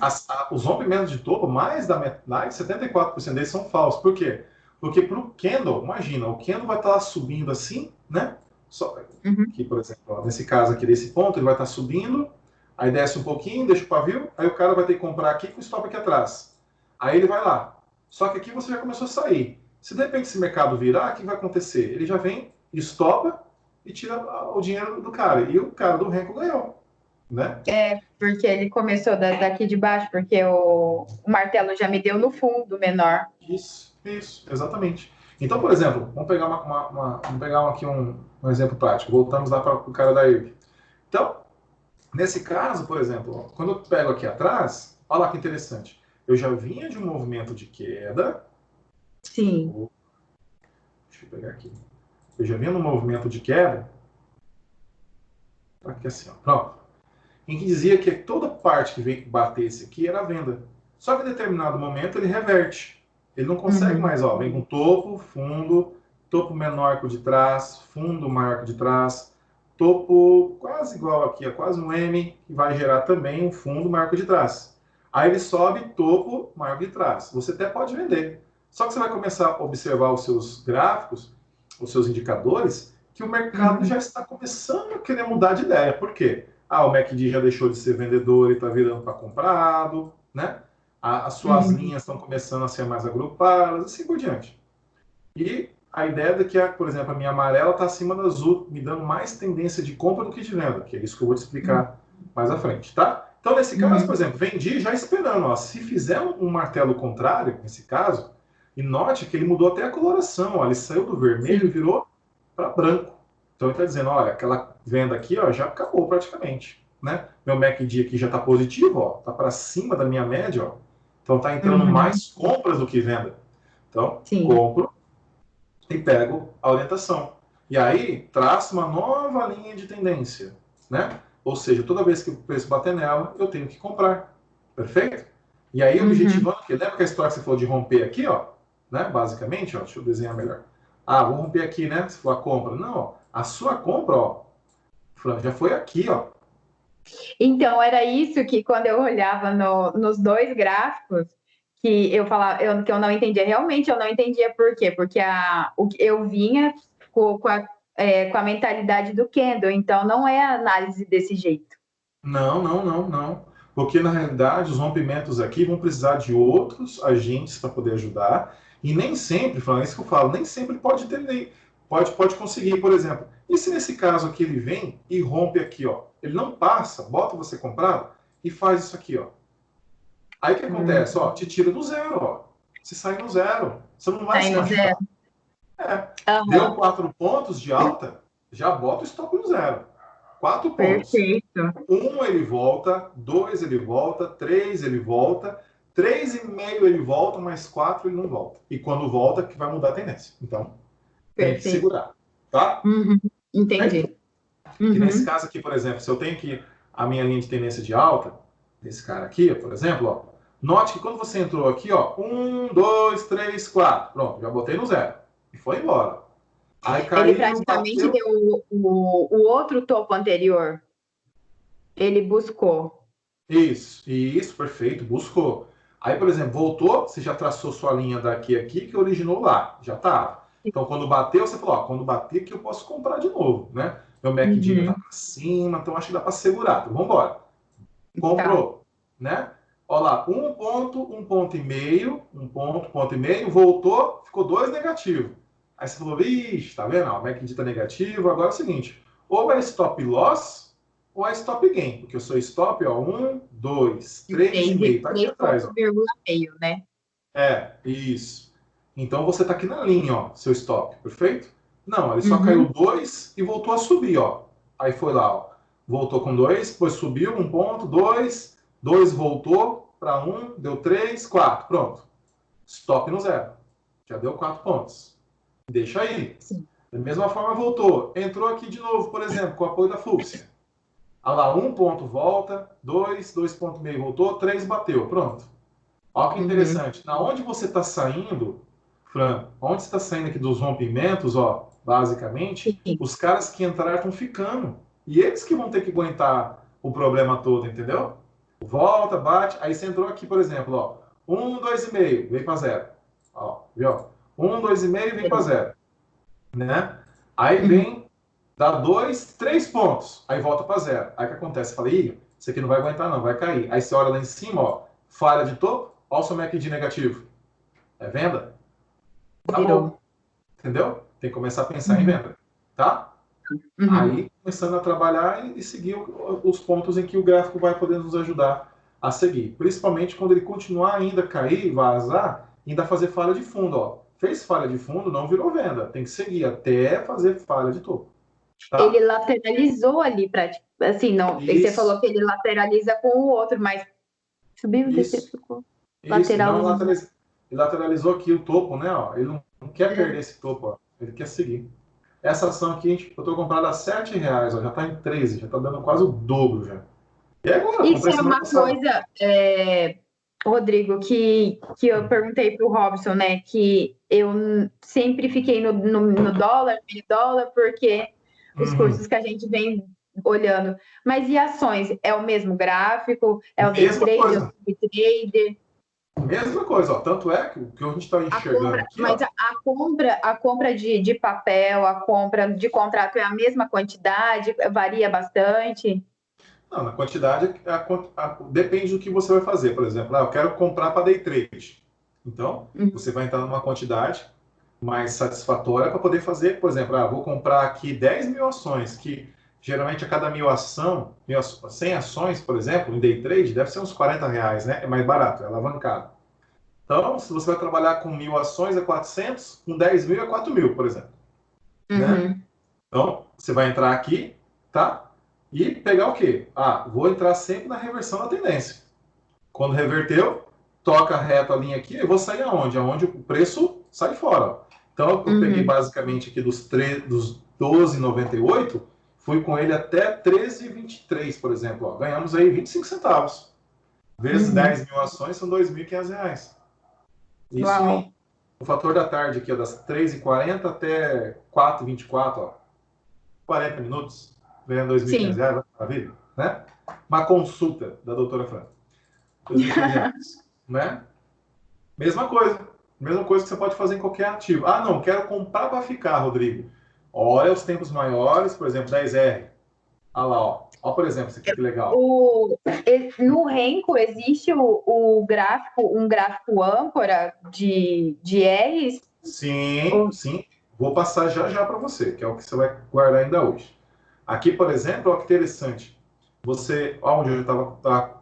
os rompimentos de topo, mais de 74% deles são falsos. Por quê? Porque para o candle, imagina, o candle vai estar subindo assim, né? Aqui, por exemplo, ó, nesse caso aqui, desse ponto, ele vai estar subindo, aí desce um pouquinho, deixa o pavio, aí o cara vai ter que comprar aqui com o stop aqui atrás. Aí ele vai lá. Só que aqui você já começou a sair. Se de repente esse mercado virar, o que vai acontecer? Ele já vem, estopa e tira o dinheiro do cara. E o cara do Renko ganhou. Né? Porque ele começou daqui de baixo, porque o martelo já me deu no fundo menor. Isso, exatamente. Então, por exemplo, vamos pegar, vamos pegar aqui um exemplo prático. Voltamos lá para o cara da IRB. Então, nesse caso, por exemplo, ó, quando eu pego aqui atrás, olha lá que interessante. Eu já vinha de um movimento de queda. Sim. Deixa eu pegar aqui. Eu já vinha num movimento de queda. Aqui assim, ó. Pronto. Em que dizia que toda parte que veio bater esse aqui era venda. Só que em determinado momento ele reverte. Ele não consegue mais, ó, vem com topo, fundo, topo menor que o de trás, fundo maior que o de trás, topo quase igual aqui, é quase um M, que vai gerar também um fundo maior que o de trás. Aí ele sobe topo maior que o de trás. Você até pode vender. Só que você vai começar a observar os seus gráficos, os seus indicadores, que o mercado já está começando a querer mudar de ideia. Por quê? O MACD já deixou de ser vendedor e está virando para comprado, né? As suas linhas estão começando a ser mais agrupadas, assim por diante. E a ideia é que, por exemplo, a minha amarela está acima da azul, me dando mais tendência de compra do que de venda, que é isso que eu vou te explicar mais à frente, tá? Então, nesse caso, por exemplo, vendi já esperando, ó, se fizer um martelo contrário, nesse caso, e note que ele mudou até a coloração, ó, ele saiu do vermelho e virou para branco. Então, ele está dizendo, olha, aquela venda aqui ó, já acabou praticamente. Né? Meu MACD aqui já está positivo, está para cima da minha média. Ó. Então, está entrando mais compras do que venda. Então, compro e pego a orientação. E aí, traço uma nova linha de tendência. Né? Ou seja, toda vez que o preço bater nela, eu tenho que comprar. Perfeito? E aí, objetivando, porque lembra que a história que você falou de romper aqui, ó, né? Basicamente, ó, deixa eu desenhar melhor. Vou romper aqui, né? Se for a compra. Não, ó, a sua compra, ó, Fran, já foi aqui, ó. Então, era isso que quando eu olhava nos dois gráficos, que eu falava, que eu não entendia. Realmente eu não entendia por quê. Porque eu vinha com a mentalidade do Kendall, então não é análise desse jeito. Não. Porque, na realidade, os rompimentos aqui vão precisar de outros agentes para poder ajudar. E nem sempre, Fran, é isso que eu falo, nem sempre pode ter, pode conseguir, por exemplo. E se nesse caso aqui ele vem e rompe aqui, ó, ele não passa, bota você comprado e faz isso aqui, ó. Aí o que acontece? Ó, te tira do zero, ó. Você sai no zero. Você não vai se machucar. Deu 4 pontos de alta, já bota o stop no zero. 4 pontos. Perfeito. 1 ele volta, 2 ele volta, 3 ele volta, 3,5 ele volta, mas 4 ele não volta. E quando volta, que vai mudar a tendência. Então, tem que segurar, tá? Entendi. Que nesse caso aqui, por exemplo, se eu tenho que a minha linha de tendência de alta, desse cara aqui, por exemplo, ó, note que quando você entrou aqui, ó, 1, 2, 3, 4, pronto, já botei no 0 e foi embora. Aí caiu, ele praticamente bateu... deu o outro topo anterior. Ele buscou. Isso, perfeito, buscou. Aí, por exemplo, voltou, você já traçou sua linha daqui a aqui, que originou lá, já tá. Então, quando bateu, você falou, ó, quando bater aqui eu posso comprar de novo, né? Meu MACD tá para cima, então acho que dá para segurar. Então, vamos embora. Comprou, né? Olha lá, um ponto e meio, voltou, ficou 2 negativo. Aí você falou, vixe, tá vendo? O MACD tá negativo, agora é o seguinte, ou é stop loss, ou é stop gain, porque eu sou stop, ó, 1, 2, 3,5, tá aqui atrás. 3,5, né? Isso. Então você tá aqui na linha, ó, seu stop, perfeito? Não, ele só caiu 2 e voltou a subir, ó. Aí foi lá, ó. Voltou com 2, depois subiu 1 ponto, 2, 2 voltou para 1, deu 3, 4, pronto. Stop no 0. Já deu 4 pontos. Deixa aí. Sim. Da mesma forma voltou. Entrou aqui de novo, por exemplo, com o apoio da fúcsia. Olha lá, 1 ponto volta, 2, 2,5 voltou, 3 bateu, pronto. Olha que interessante. Na onde você está saindo, Fran, onde você está saindo aqui dos rompimentos, ó, basicamente, os caras que entraram estão ficando. E eles que vão ter que aguentar o problema todo, entendeu? Volta, bate, aí você entrou aqui, por exemplo, ó, 1, 2,5, veio para 0. Ó, viu? 1, 2,5, vem para 0. Né? Aí vem, dá 2, 3 pontos, aí volta para 0. Aí o que acontece? Fala, ih, isso aqui não vai aguentar não, vai cair. Aí você olha lá em cima, ó, falha de topo, olha o seu MACD negativo. É venda? Acabou. Entendeu? Tem que começar a pensar em venda. Tá? Aí, começando a trabalhar e seguir os pontos em que o gráfico vai poder nos ajudar a seguir. Principalmente quando ele continuar ainda a cair, vazar, ainda fazer falha de fundo. Ó. Fez falha de fundo, não virou venda. Tem que seguir até fazer falha de topo. Tá? Ele lateralizou ali, assim, não. Isso. Você falou que ele lateraliza com o outro, mas subiu e desceu, ficou lateral. Ele lateralizou aqui o topo, né? Ó. Ele não quer perder esse topo, ó. Ele quer seguir. Essa ação aqui, eu estou comprando a R$7, ó, já está em 13, já está dando quase o dobro já. E agora? Isso é uma coisa, Rodrigo, que eu perguntei para o Robson, né? Que eu sempre fiquei no dólar, mini dólar, porque os cursos que a gente vem olhando. Mas e ações? É o mesmo gráfico? É o day trade, é o swing trader? Mesma coisa, ó. Tanto é que o que a gente está enxergando aqui. Mas a compra de papel, a compra de contrato é a mesma quantidade? Varia bastante? Não, na quantidade depende do que você vai fazer. Por exemplo, eu quero comprar para day trade. Então, você vai entrar numa quantidade mais satisfatória para poder fazer, por exemplo, vou comprar aqui 10 mil ações, que geralmente a cada 100 ações, por exemplo, em day trade, deve ser uns R$40, né? É mais barato, é alavancado. Então, se você vai trabalhar com 1.000 ações, é 400, com 10 mil é 4 mil, por exemplo. Né? Então, você vai entrar aqui, tá? E pegar o quê? Vou entrar sempre na reversão da tendência. Quando reverteu, toca reto a linha aqui, eu vou sair aonde? Aonde o preço sai fora. Então, eu peguei basicamente aqui dos 12,98, fui com ele até 13,23, por exemplo. Ó. Ganhamos aí 25 centavos. Vezes 10 mil ações são R$2.500. Isso em o fator da tarde aqui, ó, das 3h40 até 4h24, ó. 40 minutos, ganhando R$2.500, maravilha, né? Uma consulta da doutora Fran. R$2.500, né? Mesma coisa que você pode fazer em qualquer ativo. Não, quero comprar para ficar, Rodrigo. Olha os tempos maiores, por exemplo, 10R. Olha lá, ó. Olha, por exemplo, isso aqui que legal. No Renko existe um gráfico âncora de R's? Sim. Vou passar já para você, que é o que você vai guardar ainda hoje. Aqui, por exemplo, olha que interessante. Você, onde eu estava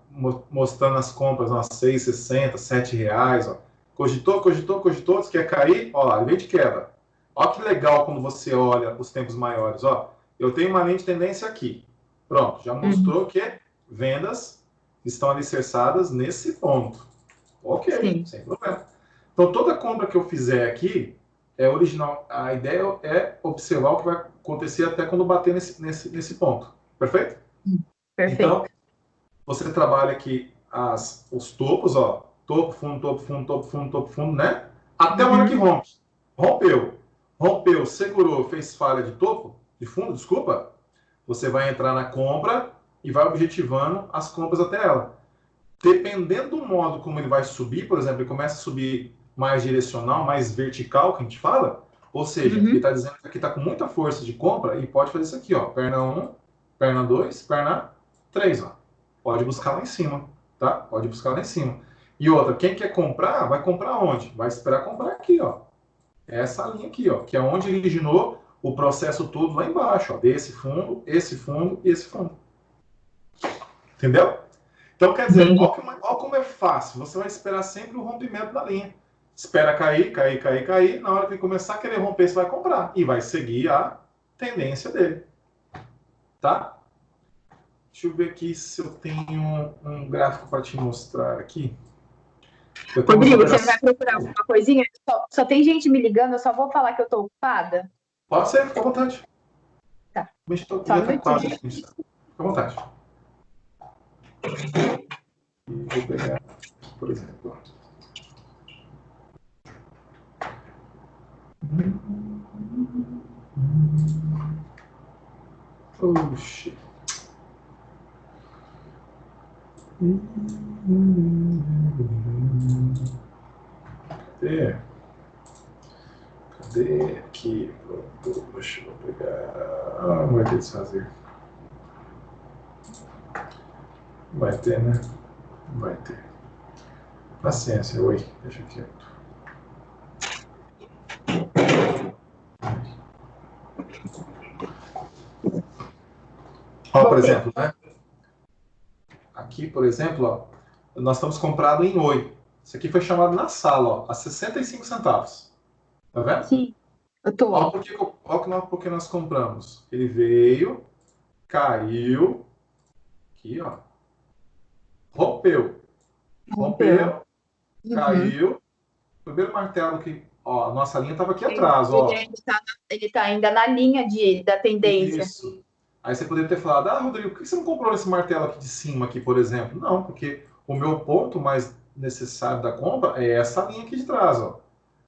mostrando as compras, umas 6,60, R$7, ó. Cogitou, você quer cair? Olha lá, ele veio de queda. Olha que legal quando você olha os tempos maiores, ó. Eu tenho uma linha de tendência aqui. Pronto, já mostrou que vendas estão alicerçadas nesse ponto. Ok, Sim. sem problema. Então, toda compra que eu fizer aqui é original. A ideia é observar o que vai acontecer até quando bater nesse ponto. Perfeito? Perfeito. Então, você trabalha aqui os topos, ó. Topo, fundo, topo, fundo, topo, fundo, topo, fundo, né? Até a hora que rompe. Rompeu, segurou, fez falha de topo, de fundo, desculpa. Você vai entrar na compra e vai objetivando as compras até ela. Dependendo do modo como ele vai subir, por exemplo, ele começa a subir mais direcional, mais vertical, que a gente fala, ou seja, ele está dizendo que aqui está com muita força de compra e pode fazer isso aqui, ó, perna 1, perna 2, perna 3, ó. Pode buscar lá em cima, tá? Pode buscar lá em cima. E outra, quem quer comprar, vai comprar onde? Vai esperar comprar aqui, ó. Essa linha aqui, ó, que é onde originou o processo todo lá embaixo, ó, desse fundo, esse fundo e esse fundo. Entendeu? Então, quer dizer, olha como é fácil. Você vai esperar sempre o rompimento da linha. Espera cair, cair, cair, cair. Na hora que ele começar a querer romper, você vai comprar. E vai seguir a tendência dele. Tá? Deixa eu ver aqui se eu tenho um gráfico para te mostrar aqui. Rodrigo, você vai procurar alguma coisinha? Só tem gente me ligando, eu só vou falar que eu tô ocupada. Pode ser, fica à vontade. Tá. Só um minutinho. Fica à vontade. E vou pegar, por exemplo. Oxi. Cadê aqui? Deixa eu pegar. Não vai ter desfazer. Vai ter, né? Vai ter. Paciência, oi. Deixa quieto. Ó, por exemplo, né? Aqui, por exemplo, ó, nós estamos comprado em Oi. Isso aqui foi chamado na sala, ó, a 65 centavos. Tá vendo? Sim, eu tô. Ó, porque nós compramos. Ele veio, caiu, aqui, ó. Rompeu, caiu. Primeiro martelo que, ó, a nossa linha estava aqui atrás, ó. Ele tá ainda na linha da tendência. Isso. Aí você poderia ter falado, Rodrigo, por que você não comprou esse martelo aqui de cima, aqui, por exemplo? Não, porque o meu ponto mais necessário da compra é essa linha aqui de trás, ó.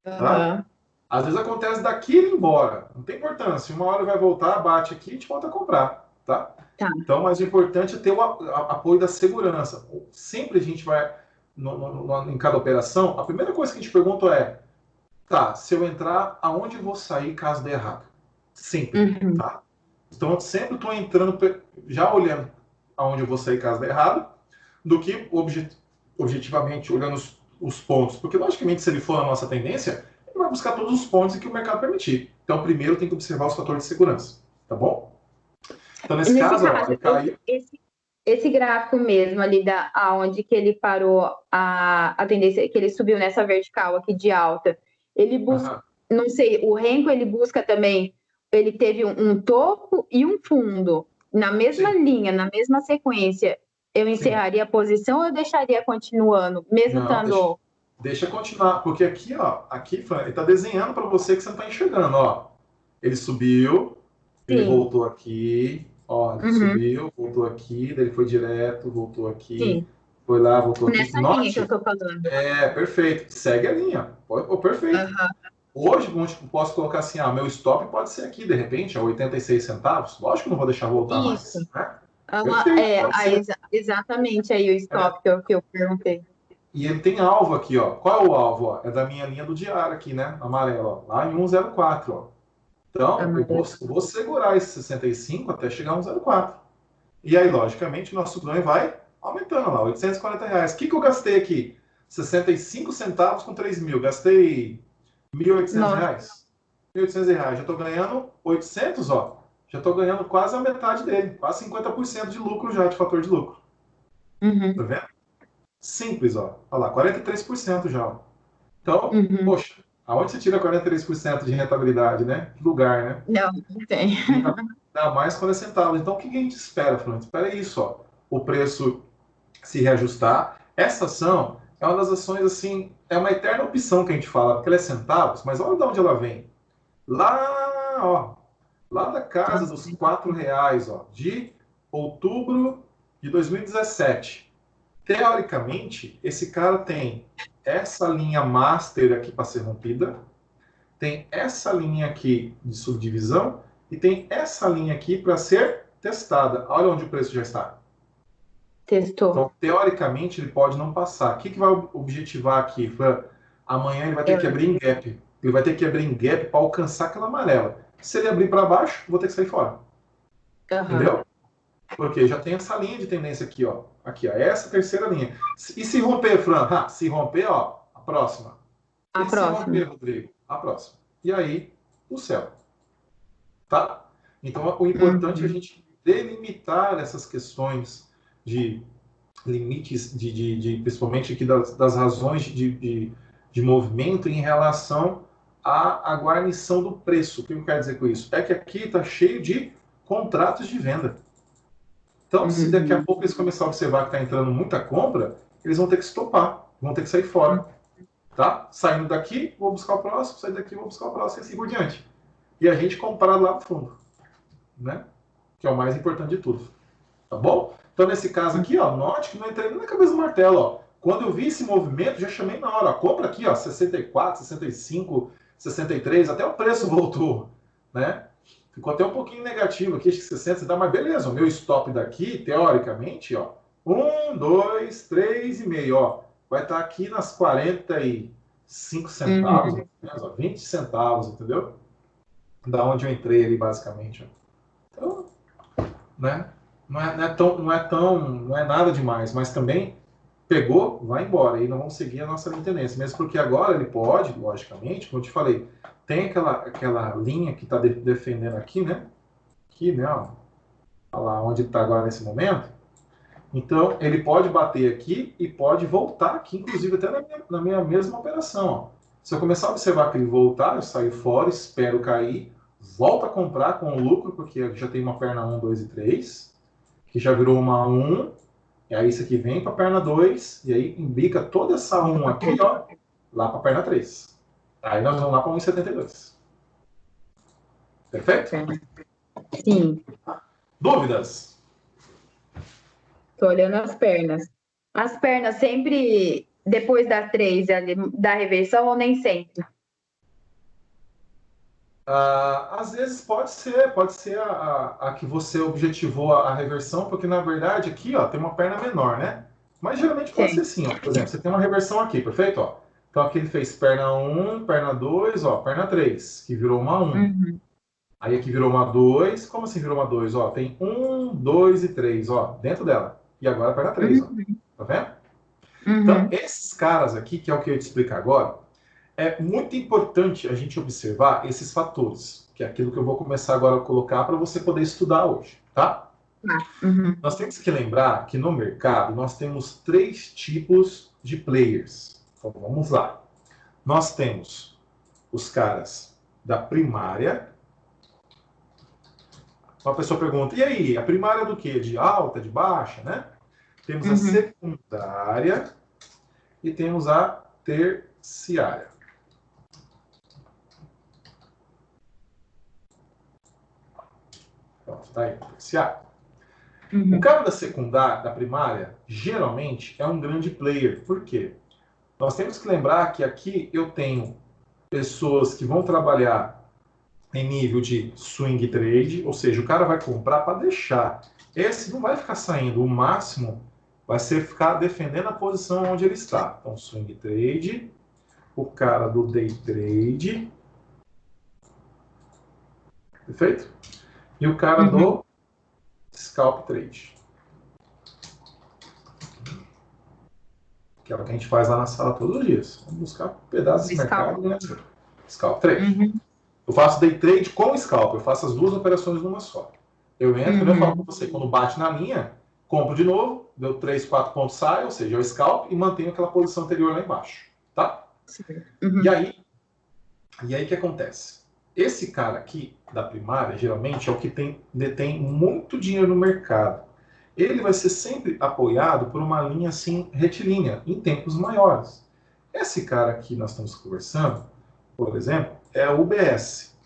Tá? Às vezes acontece daqui e ir embora. Não tem importância. Uma hora vai voltar, bate aqui e te volta a comprar. Tá? Então, mas o importante é ter o apoio da segurança. Sempre a gente vai, em cada operação, a primeira coisa que a gente pergunta é, tá, se eu entrar, aonde eu vou sair caso dê errado? Sempre, tá? Então, sempre estou entrando, já olhando aonde eu vou sair caso dê errado, do que objetivamente olhando os pontos. Porque, logicamente, se ele for na nossa tendência, ele vai buscar todos os pontos que o mercado permitir. Então, primeiro tem que observar os fatores de segurança. Tá bom? Então, nesse caso, ó, ele caiu. Esse gráfico mesmo ali aonde que ele parou a tendência, que ele subiu nessa vertical aqui de alta, ele busca, não sei, o Renko ele busca também, ele teve um topo e um fundo na mesma linha, na mesma sequência. Eu encerraria a posição ou eu deixaria continuando, mesmo estando... Deixa continuar, porque aqui, ó, ele está desenhando para você que você não está enxergando, ó. Ele subiu, ele voltou aqui, ó, ele subiu, voltou aqui, daí ele foi direto, voltou aqui, foi lá, voltou aqui. Nessa linha que eu tô falando. Perfeito. Segue a linha. Perfeito. Hoje, posso colocar assim, meu stop pode ser aqui, de repente, a 86 centavos. Lógico que não vou deixar voltar mais. Né? Exatamente aí o stop que eu perguntei. E ele tem alvo aqui, ó. Qual é o alvo? Ó? É da minha linha do diário aqui, né? Amarelo, ó. Lá em 104, ó. Então, eu vou segurar esse 65 até chegar a 104. E aí, logicamente, o nosso ganho vai aumentando lá, R$840. O que eu gastei aqui? 65 centavos com 3 mil. Gastei R$1.800. R$1.800. Já estou ganhando 800, ó. Já estou ganhando quase a metade dele. Quase 50% de lucro já, de fator de lucro. Tá vendo? Simples, ó. Olha lá, 43% já. Ó. Então, poxa, Aonde você tira 43% de rentabilidade, né? Que lugar, né? Não tem. Ainda mais quando é centavos. Então, o que a gente espera, Fernando? Espera isso, ó. O preço se reajustar. Essa ação é uma das ações, assim, é uma eterna opção que a gente fala, porque ela é centavos, mas olha de onde ela vem. Lá, ó, lá da casa dos R$ 4, ó, de outubro de 2017. Teoricamente, esse cara tem essa linha master aqui para ser rompida, tem essa linha aqui de subdivisão e tem essa linha aqui para ser testada. Olha onde o preço já está. Testou. Então, teoricamente, ele pode não passar. O que vai objetivar aqui? Amanhã ele vai ter que abrir em gap. Ele vai ter que abrir em gap para alcançar aquela amarela. Se ele abrir para baixo, eu vou ter que sair fora. Entendeu? Porque já tem essa linha de tendência aqui, ó. Aqui, ó. Essa terceira linha. E se romper, Fran? Se romper, ó, a próxima. A próxima. Se romper, Rodrigo? A próxima. E aí, o céu. Tá? Então, o importante é a gente delimitar essas questões de limites, principalmente aqui das razões de movimento em relação à guarnição do preço. O que eu quero dizer com isso? É que aqui está cheio de contratos de venda. Então, se daqui a pouco eles começarem a observar que está entrando muita compra, eles vão ter que estopar, vão ter que sair fora. Tá? Saindo daqui, vou buscar o próximo, saindo daqui, vou buscar o próximo, e assim por diante. E a gente comprar lá no fundo, né? Que é o mais importante de tudo. Tá bom? Então, nesse caso aqui, ó, note que não entrei nem na cabeça do martelo, ó. Quando eu vi esse movimento, já chamei na hora. Ó, compra aqui, ó, 64, 65, 63, até o preço voltou, né? Ficou até um pouquinho negativo aqui, acho que 60, dá, mas beleza, o meu stop daqui, teoricamente, ó, 1, 2, 3,5, ó, vai estar aqui nas 45 centavos, ó, 20 centavos, entendeu? Da onde eu entrei ali, basicamente, ó. Então, né? Não é nada demais, mas também pegou, vai embora, e não vamos seguir a nossa linha de tendência, mesmo porque agora ele pode, logicamente, como eu te falei, tem aquela linha que está defendendo aqui, né? Aqui, né? Ó, lá onde está agora nesse momento. Então, ele pode bater aqui e pode voltar aqui, inclusive até na minha mesma operação. Ó. Se eu começar a observar que ele voltar, eu saio fora, espero cair, volto a comprar com lucro, porque já tem uma perna 1, 2 e 3, que já virou uma 1, e aí isso aqui vem para a perna 2, e aí imbica toda essa 1 aqui, ó, lá para a perna 3. Aí nós vamos lá para 1,72. Perfeito? Sim. Dúvidas? Estou olhando as pernas. As pernas sempre depois da 3 da reversão ou nem sempre? Às vezes pode ser a que você objetivou a reversão, porque na verdade aqui, ó, tem uma perna menor, né? Mas geralmente pode ser assim, ó. Por exemplo, você tem uma reversão aqui, perfeito? Ó. Então aqui ele fez perna 1, perna 2, ó, perna 3, que virou uma 1. Aí aqui virou uma 2. Como assim virou uma 2? Ó, tem 1, 2 e 3, ó, dentro dela. E agora a perna 3, ó. Tá vendo? Então, esses caras aqui, que é o que eu ia te explicar agora, é muito importante a gente observar esses fatores, que é aquilo que eu vou começar agora a colocar para você poder estudar hoje, tá? Nós temos que lembrar que no mercado nós temos 3 tipos de players. Então, vamos lá. Nós temos os caras da primária. Uma pessoa pergunta, e aí, a primária é do quê? De alta, de baixa, né? Temos a secundária e temos a terciária. Pronto, tá aí, terciária. O cara da secundária, da primária, geralmente é um grande player. Por quê? Nós temos que lembrar que aqui eu tenho pessoas que vão trabalhar em nível de swing trade, ou seja, o cara vai comprar para deixar. Esse não vai ficar saindo, o máximo vai ser ficar defendendo a posição onde ele está. Então, swing trade, o cara do day trade, perfeito? E o cara do scalp trade. Que é o que a gente faz lá na sala todos os dias. Vamos buscar pedaços de mercado, né? Scalp trade. Eu faço day trade com scalp, eu faço as duas operações numa só. Eu entro, eu falo para você, quando bate na linha, compro de novo, deu 3, 4 pontos, sai, ou seja, eu scalp e mantenho aquela posição anterior lá embaixo, tá? E aí, E aí o que acontece? Esse cara aqui, da primária, geralmente é o que detém muito dinheiro no mercado. Ele vai ser sempre apoiado por uma linha assim, retilínea, em tempos maiores. Esse cara aqui nós estamos conversando, por exemplo, é o UBS.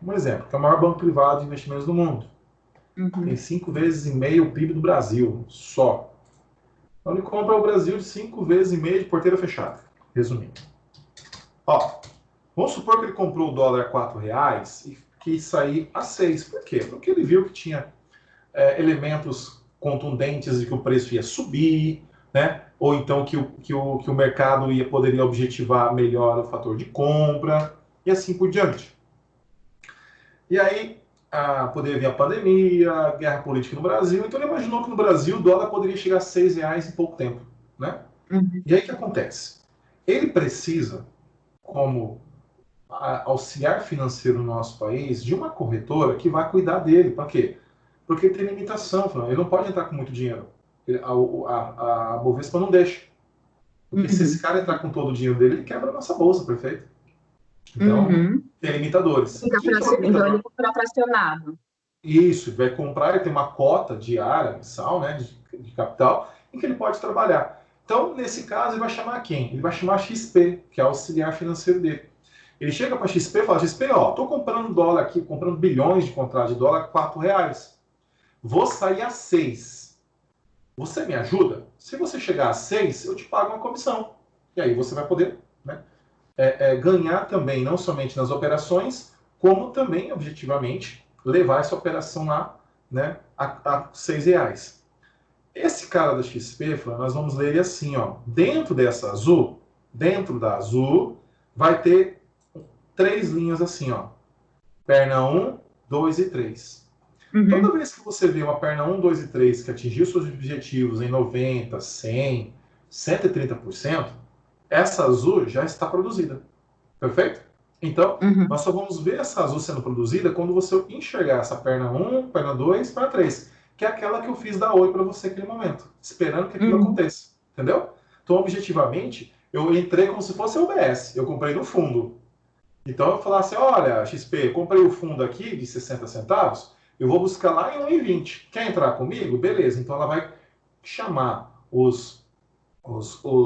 Um exemplo, que é o maior banco privado de investimentos do mundo. Tem 5,5 vezes o PIB do Brasil, só. Então ele compra o Brasil de 5,5 vezes de porteira fechada. Resumindo. Ó, vamos supor que ele comprou o dólar a R$4 e quis sair a 6. Por quê? Porque ele viu que tinha elementos contundentes de que o preço ia subir, né? Ou então que o mercado poderia objetivar melhor o fator de compra, e assim por diante. E aí poderia vir a pandemia, a guerra política no Brasil, então ele imaginou que no Brasil o dólar poderia chegar a R$6 em pouco tempo, né? E aí o que acontece? Ele precisa, como auxiliar financeiro no nosso país, de uma corretora que vai cuidar dele. Para quê? Porque ele tem limitação, ele não pode entrar com muito dinheiro. A Bovespa não deixa. Porque se esse cara entrar com todo o dinheiro dele, ele quebra a nossa bolsa, perfeito? Então, tem limitadores. Então ele compra fracionado. Isso, vai comprar, ele tem uma cota diária, mensal, né, de capital, em que ele pode trabalhar. Então, nesse caso, ele vai chamar quem? Ele vai chamar a XP, que é o auxiliar financeiro dele. Ele chega para a XP e fala, XP, ó, tô comprando dólar aqui, comprando bilhões de contratos de dólar a R$4. Vou sair a 6. Você me ajuda? Se você chegar a 6, eu te pago uma comissão. E aí você vai poder, né, ganhar também, não somente nas operações, como também, objetivamente, levar essa operação lá, né, a R$6. Esse cara da XP, nós vamos ler ele assim, ó, dentro dessa azul, dentro da azul, vai ter 3 linhas assim, ó, perna 1, 2 e 3. Toda vez que você vê uma perna 1, 2 e 3 que atingiu seus objetivos em 90, 100, 130%, essa azul já está produzida. Perfeito? Então, nós só vamos ver essa azul sendo produzida quando você enxergar essa perna 1, perna 2, perna 3, que é aquela que eu fiz da Oi para você naquele momento, esperando que aquilo aconteça. Entendeu? Então, objetivamente, eu entrei como se fosse a UBS. Eu comprei no fundo. Então, eu falasse, olha, XP, eu comprei o fundo aqui de 60 centavos, eu vou buscar lá em 1,20. Quer entrar comigo? Beleza. Então, ela vai chamar os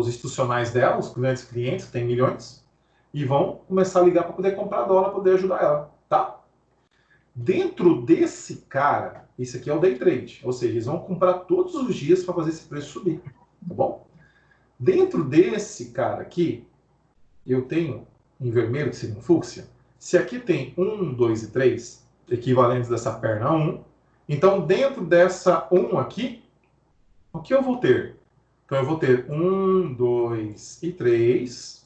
institucionais dela, os grandes clientes, que tem milhões, e vão começar a ligar para poder comprar dólar, para poder ajudar ela, tá? Dentro desse cara, isso aqui é o day trade, ou seja, eles vão comprar todos os dias para fazer esse preço subir, tá bom? Dentro desse cara aqui, eu tenho em vermelho, que seria um fúcsia, se aqui tem 1, 2 e 3, equivalentes dessa perna 1, então dentro dessa 1 aqui, o que eu vou ter? Então eu vou ter 1, 2 e 3,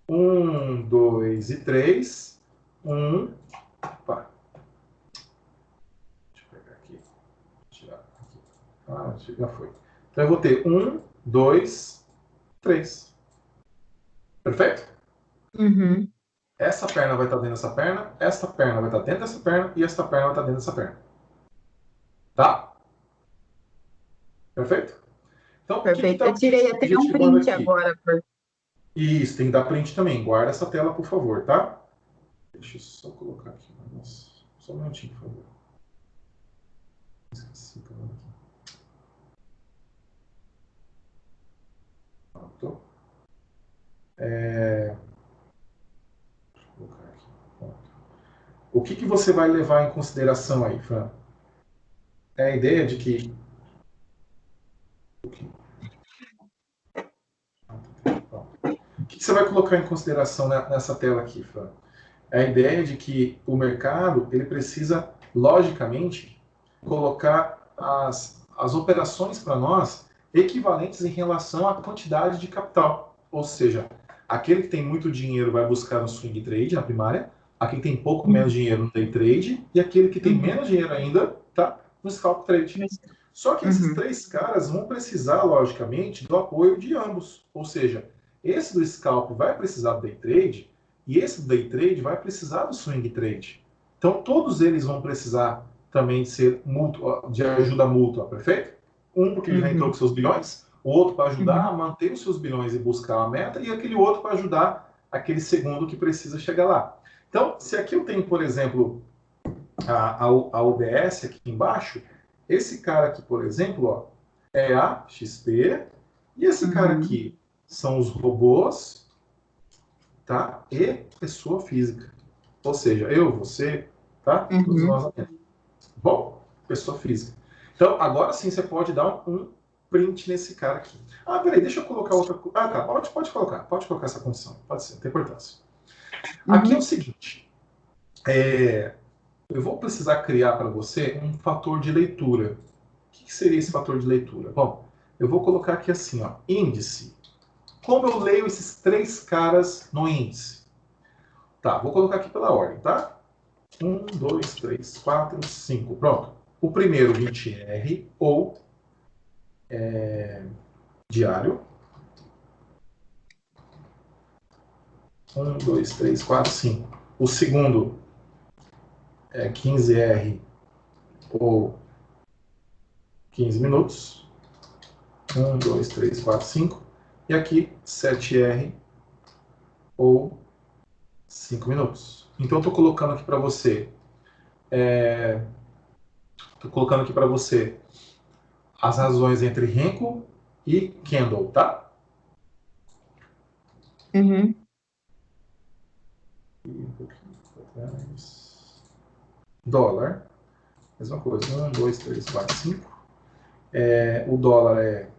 1, 2 e 3, 1. Opa. Deixa eu pegar aqui. Tirar aqui. Ah, já foi. Então eu vou ter 1, 2, 3. Perfeito? Essa perna vai estar dentro dessa perna, esta perna vai estar dentro dessa perna e esta perna vai estar dentro dessa perna. Tá? Perfeito? Então, perfeito. Eu tirei até um print aqui? Agora. Isso, tem que dar print também. Guarda essa tela, por favor, tá? Deixa eu só colocar aqui. Nossa, só um minutinho, por favor. Esqueci, tá vendo aqui? Pronto. Deixa eu colocar aqui. Pronto. O que você vai levar em consideração aí, Fran? É a ideia de que... O que você vai colocar em consideração nessa tela aqui, Fran? É a ideia de que o mercado ele precisa, logicamente, colocar as operações para nós equivalentes em relação à quantidade de capital. Ou seja, aquele que tem muito dinheiro vai buscar no swing trade, na primária, aquele que tem pouco menos dinheiro no day trade, e aquele que tem menos dinheiro ainda, tá, no scalp trade. Só que esses 3 caras vão precisar, logicamente, do apoio de ambos. Ou seja, esse do scalp vai precisar do day trade, e esse do day trade vai precisar do swing trade. Então, todos eles vão precisar também de ajuda mútua, perfeito? Um porque ele já entrou com seus bilhões, o outro para ajudar a manter os seus bilhões e buscar a meta, e aquele outro para ajudar aquele segundo que precisa chegar lá. Então, se aqui eu tenho, por exemplo, a UBS aqui embaixo, esse cara aqui, por exemplo, ó, é a XP, e esse cara aqui são os robôs, tá? E pessoa física. Ou seja, eu, você, tá? Todos nós aqui. Bom, pessoa física. Então, agora sim você pode dar um print nesse cara aqui. Ah, peraí, deixa eu colocar outra coisa. Ah, tá, pode colocar essa condição. Pode ser, não tem importância. Aqui é o seguinte, eu vou precisar criar para você um fator de leitura. O que seria esse fator de leitura? Bom, eu vou colocar aqui assim, ó, índice. Como eu leio esses três caras no índice? Tá, vou colocar aqui pela ordem, tá? 1, 2, 3, 4, 5. Pronto. O primeiro, 20R, ou diário. 1, 2, 3, 4, 5. O segundo é 15R, ou 15 minutos. 1, 2, 3, 4, 5. E aqui, 7R, ou 5 minutos. Então, estou colocando aqui para você. Estou colocando aqui para você as razões entre Renko e Kendall, tá? Dólar. Mesma coisa. 1, 2, 3, 4, 5. O dólar é.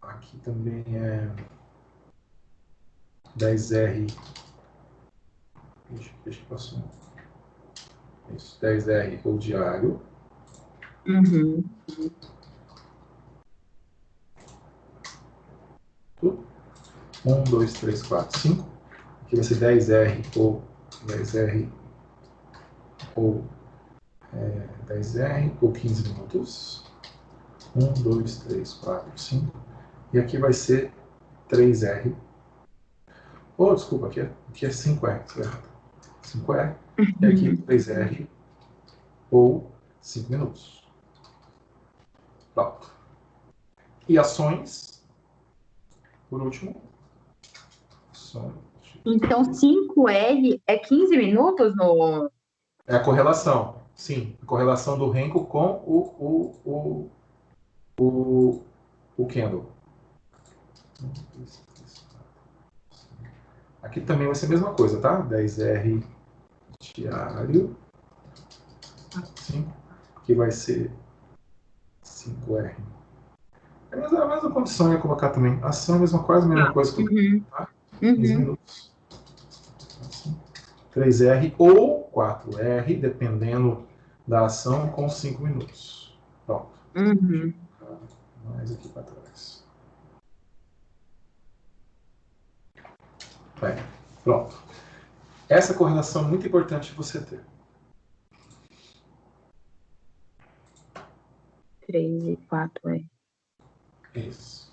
Aqui também é 10R. Deixa que passou. Isso, 10R ou diário. 1, 2, 3, 4, 5. Aqui vai ser 10R ou 10R ou 10R ou 15 minutos. 1, 2, 3, 4, 5. E aqui vai ser 3R. Oh, desculpa, aqui é 5R. 5R. E aqui 3R ou 5 minutos. Pronto. E ações, por último. Ações. Então, 5R é 15 minutos no. É a correlação, sim. A correlação do Renko com o Kendall. Aqui também vai ser a mesma coisa, tá? 10R diário. 5. Aqui vai ser 5R. É a mesma condição, eu ia colocar também. Ação é a mesma, quase a mesma coisa que eu tá? 15 minutos. 3R ou 4R, dependendo da ação, com 5 minutos. Pronto. Mais aqui para trás. Bem, pronto. Essa correlação é muito importante de você ter. 3 e 4R. Isso.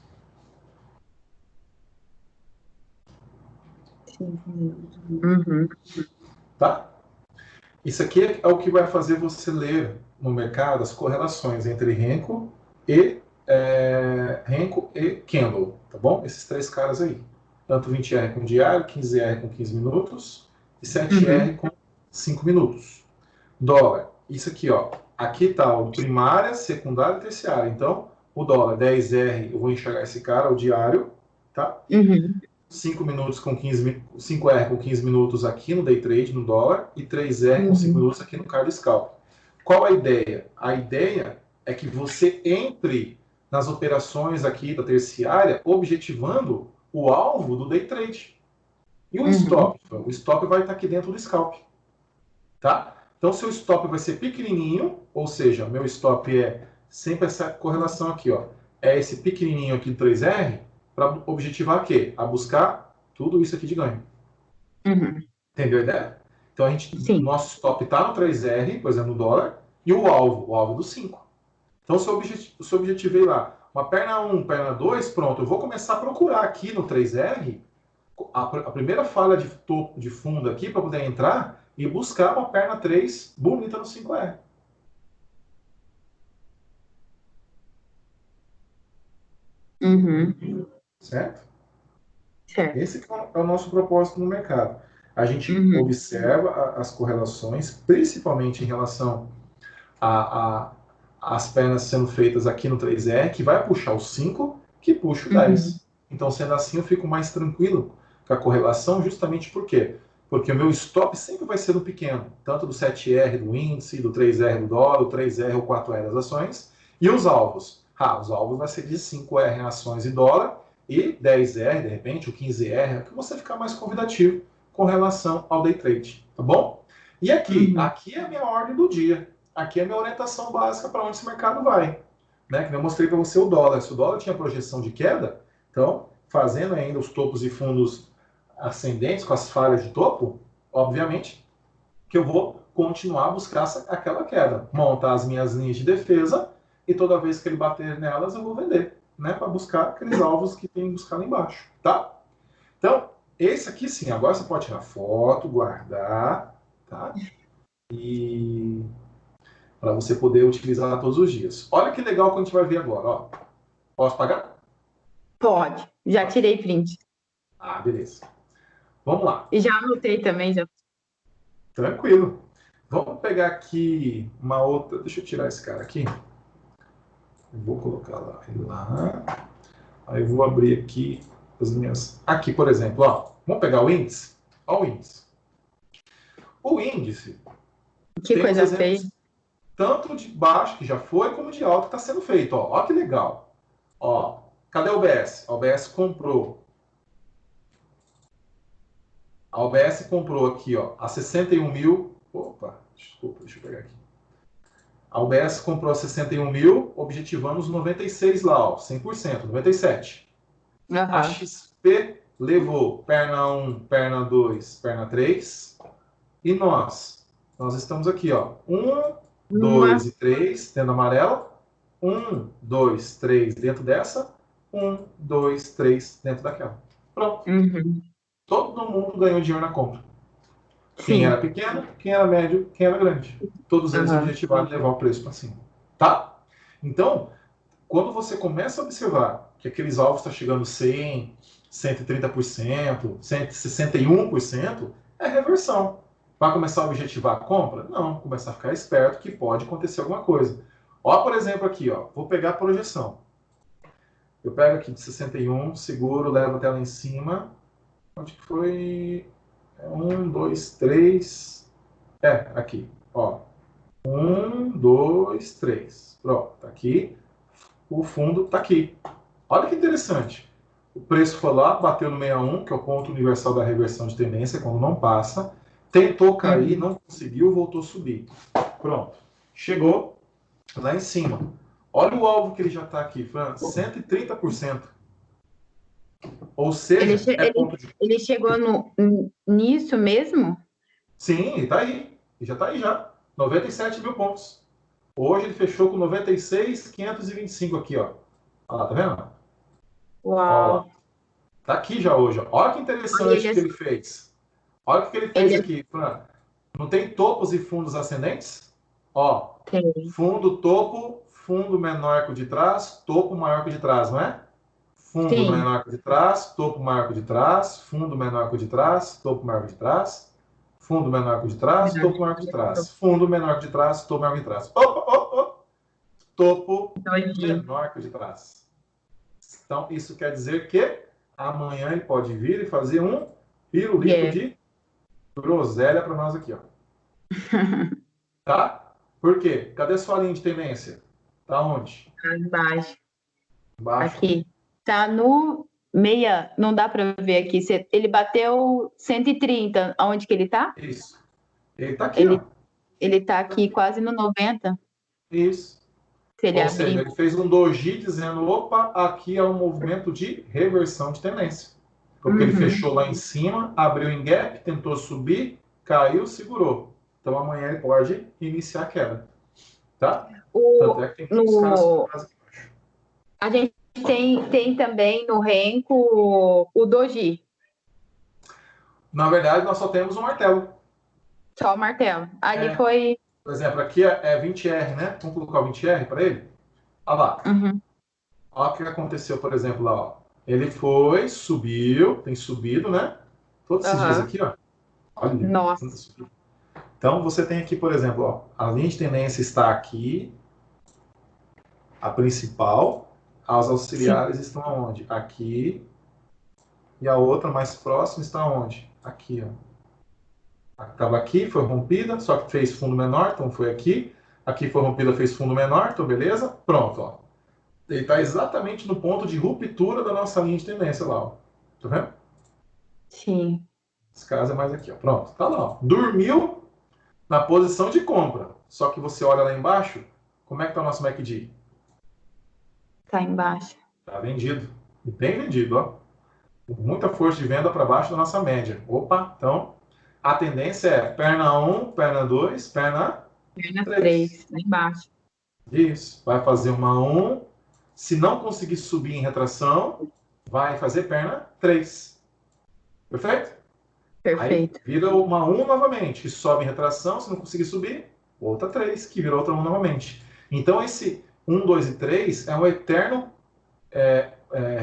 Tá? Isso aqui é o que vai fazer você ler no mercado as correlações entre Renko e Kendall, tá bom? Esses três caras aí. Tanto 20R com diário, 15R com 15 minutos e 7R com 5 minutos. Dólar. Isso aqui, ó. Aqui está o primária, secundária e terciária. Então, o dólar 10R, eu vou enxergar esse cara, o diário, tá? 5 minutos com 15, 5R com 15 minutos aqui no day trade, no dólar, e 3R com 5 minutos aqui no card scalp. Qual a ideia? A ideia é que você entre nas operações aqui da terciária objetivando o alvo do day trade. E o stop? O stop vai estar aqui dentro do scalp. Tá? Então, seu stop vai ser pequenininho, ou seja, meu stop é sempre essa correlação aqui, ó. É esse pequenininho aqui do 3R, para objetivar o quê? A buscar tudo isso aqui de ganho. Entendeu a ideia? Então, nosso stop está no 3R, por exemplo, no dólar, e o alvo do 5. Então, se eu objetivei lá uma perna 1, perna 2, pronto, eu vou começar a procurar aqui no 3R a primeira falha de topo de fundo aqui para poder entrar e buscar uma perna 3 bonita no 5R. Certo? Certo. Esse que é o nosso propósito no mercado. A gente observa as correlações, principalmente em relação as pernas sendo feitas aqui no 3R, que vai puxar o 5, que puxa o 10. Então, sendo assim, eu fico mais tranquilo com a correlação, justamente por quê? Porque o meu stop sempre vai ser no pequeno, tanto do 7R do índice, do 3R do dólar, do 3R ou 4R das ações, e os alvos. Os alvos vai ser de 5R em ações e dólar, e 10R, de repente, o 15R, que você ficar mais convidativo com relação ao day trade, tá bom? E aqui, aqui é a minha ordem do dia. Aqui é a minha orientação básica para onde esse mercado vai. Né? Que eu mostrei para você o dólar. Se o dólar tinha projeção de queda, então, fazendo ainda os topos e fundos ascendentes com as falhas de topo, obviamente que eu vou continuar a buscar aquela queda. Montar as minhas linhas de defesa e toda vez que ele bater nelas, eu vou vender. Né? Para buscar aqueles alvos que tem que buscar lá embaixo. Tá? Então, esse aqui sim. Agora você pode tirar foto, guardar. Tá? E para você poder utilizar todos os dias. Olha que legal que a gente vai ver agora. Ó. Posso pagar? Pode. Já tirei print. Beleza. Vamos lá. E já anotei também. Já. Tranquilo. Vamos pegar aqui uma outra... Deixa eu tirar esse cara aqui. Eu vou colocar lá. Aí eu vou abrir aqui as minhas... Aqui, por exemplo. Ó. Vamos pegar o índice? Ó o índice. O índice... Que coisa feia. Tanto de baixo, que já foi, como de alto, que está sendo feito. Ó que legal. Ó, cadê a UBS? A UBS comprou. A UBS comprou aqui, ó, a 61 mil. Opa, desculpa, deixa eu pegar aqui. A UBS comprou a 61 mil, objetivando os 96 lá, ó, 100%, 97. A XP levou perna 1, perna 2, perna 3. E nós estamos aqui, ó, 1, 2 e 3, dentro da amarela. 1, 2, 3 dentro dessa. 1, 2, 3 dentro daquela. Pronto. Todo mundo ganhou dinheiro na compra. Quem era pequeno, quem era médio, quem era grande. Todos eles objetivaram levar o preço para cima. Tá? Então, quando você começa a observar que aqueles alvos estão chegando 100, 130%, 161%, é reversão. Vai começar a objetivar a compra? Não, começar a ficar esperto que pode acontecer alguma coisa. Ó, por exemplo, aqui, ó, vou pegar a projeção. Eu pego aqui de 61, seguro, levo até lá em cima. Onde que foi? 1, 2, 3. Aqui, ó. 1, 2, 3. Pronto, tá aqui. O fundo tá aqui. Olha que interessante. O preço foi lá, bateu no 61, que é o ponto universal da reversão de tendência, quando não passa. Tentou cair, não conseguiu, voltou a subir. Pronto. Chegou lá em cima. Olha o alvo que ele já está aqui, Fran. 130%. Ou seja, ele chegou nisso mesmo? Sim, ele está aí. Ele já está aí já. 97 mil pontos. Hoje ele fechou com 96.525 aqui, ó. Olha lá, tá vendo? Uau. Ó, tá aqui já hoje. Ó. Olha que interessante o que ele fez. Olha o que ele fez aqui, Fran. Não tem topos e fundos ascendentes? Ó, fundo, topo, fundo menor que o de trás, topo maior que o de trás, não é? Fundo menor que o de trás, topo maior que o de trás, fundo menor que o de trás, topo maior que o de trás, fundo menor que o de trás, topo maior que o de trás, fundo menor que o de trás, topo maior que o de trás. Topo menor que o de trás. Então, isso quer dizer que amanhã ele pode vir e fazer um pirulito de groselha para nós aqui, ó. Tá? Por quê? Cadê sua linha de tendência? Tá onde? Embaixo. Embaixo. Aqui. Tá no meia, não dá para ver aqui. Ele bateu 130. Aonde que ele tá? Isso. Ele tá aqui, ó. Ele tá aqui quase no 90. Isso. Ou seja, ele fez um doji dizendo, opa, aqui é um movimento de reversão de tendência. Porque ele fechou lá em cima, abriu em gap, tentou subir, caiu, segurou. Então amanhã ele pode iniciar a queda. Tá? Tanto é que tem muitos caras aqui embaixo. A gente tem também no Renko o doji. Na verdade, nós só temos um martelo. Só o martelo. Ali foi... Por exemplo, aqui é 20R, né? Vamos colocar o 20R para ele? Olha lá. Olha o que aconteceu, por exemplo, lá. Ó. Ele foi, subiu, tem subido, né? Todos esses dias aqui, ó. Olha. Nossa. Então, você tem aqui, por exemplo, ó, a linha de tendência está aqui, a principal, as auxiliares Sim. estão onde? Aqui, e a outra mais próxima está onde? Aqui, ó. Estava aqui, foi rompida, só que fez fundo menor, então foi aqui. Aqui foi rompida, fez fundo menor, então beleza? Pronto, ó. Ele está exatamente no ponto de ruptura da nossa linha de tendência lá, ó. Tá vendo? Sim. Esse caso é mais aqui, ó. Pronto, tá lá, ó. Dormiu na posição de compra. Só que você olha lá embaixo, como é que tá o nosso MACD? Tá embaixo. Tá vendido. E bem vendido, ó. Com muita força de venda para baixo da nossa média. Opa, então a tendência é perna 1, perna 2, perna 3, lá embaixo. Isso. Vai fazer uma 1. Se não conseguir subir em retração, vai fazer perna 3. Perfeito? Perfeito. Aí vira uma 1 novamente, que sobe em retração, se não conseguir subir, outra 3, que vira outra 1 novamente. Então esse 1, 2 e 3 é um eterno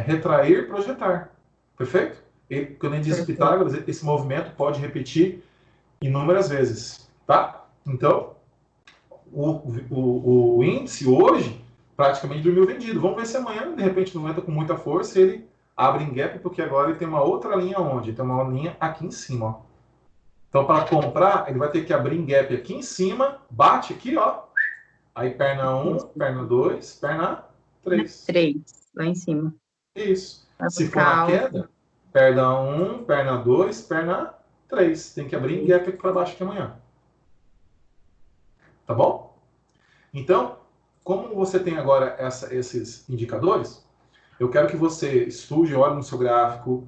retrair, projetar. Perfeito? E, quando a gente diz Pitágoras, esse movimento pode repetir inúmeras vezes. Tá? Então, o índice hoje praticamente dormiu vendido. Vamos ver se amanhã, de repente, não entra com muita força, ele abre em gap, porque agora ele tem uma outra linha onde? Tem uma linha aqui em cima, ó. Então, para comprar, ele vai ter que abrir em gap aqui em cima, bate aqui, ó. Aí perna 1, perna 2, perna 3. 3, lá em cima. Isso. Se for na queda, perna 1, perna 2, perna 3. Tem que abrir em gap aqui para baixo aqui amanhã. Tá bom? Então, como você tem agora esses indicadores, eu quero que você estude, olhe no seu gráfico,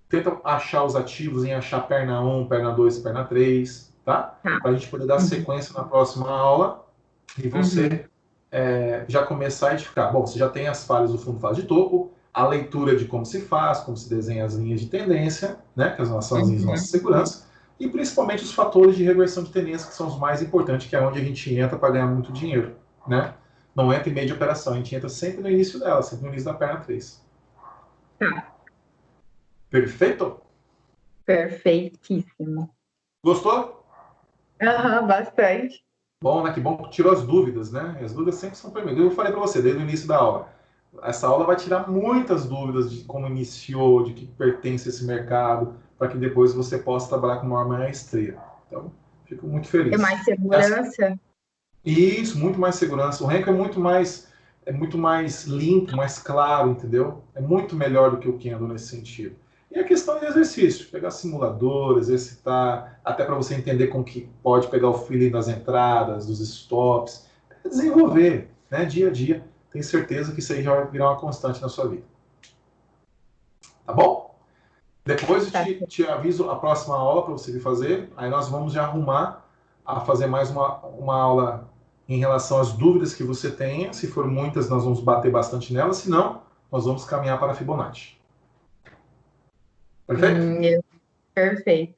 tenta achar os ativos em achar perna 1, perna 2, perna 3, tá? Para a gente poder dar sequência na próxima aula e você já começar a edificar. Bom, você já tem as falhas do fundo fase de topo, a leitura de como se faz, como se desenha as linhas de tendência, né? Que são as linhas de nossa segurança, e principalmente os fatores de reversão de tendência, que são os mais importantes, que é onde a gente entra para ganhar muito dinheiro, né? Não entra em meio de operação, a gente entra sempre no início dela, sempre no início da perna 3. Perfeito? Perfeitíssimo. Gostou? Bastante. Bom, né? Que bom que tirou as dúvidas, né? As dúvidas sempre são primeiro. Eu falei para você desde o início da aula. Essa aula vai tirar muitas dúvidas de como iniciou, de que pertence a esse mercado, para que depois você possa trabalhar com maior maestria. Então, fico muito feliz. Tem mais segurança? Isso, muito mais segurança. O Renko é muito mais limpo, mais claro, entendeu? É muito melhor do que o Kendo nesse sentido. E a questão de exercício, pegar simulador, exercitar, até para você entender como que pode pegar o feeling das entradas, dos stops, desenvolver, né, dia a dia. Tenho certeza que isso aí já vai virar uma constante na sua vida. Tá bom? Depois eu te aviso a próxima aula para você vir fazer, aí nós vamos já arrumar a fazer mais uma aula em relação às dúvidas que você tenha. Se for muitas, nós vamos bater bastante nelas, se não, nós vamos caminhar para a Fibonacci. Perfeito? Perfeito.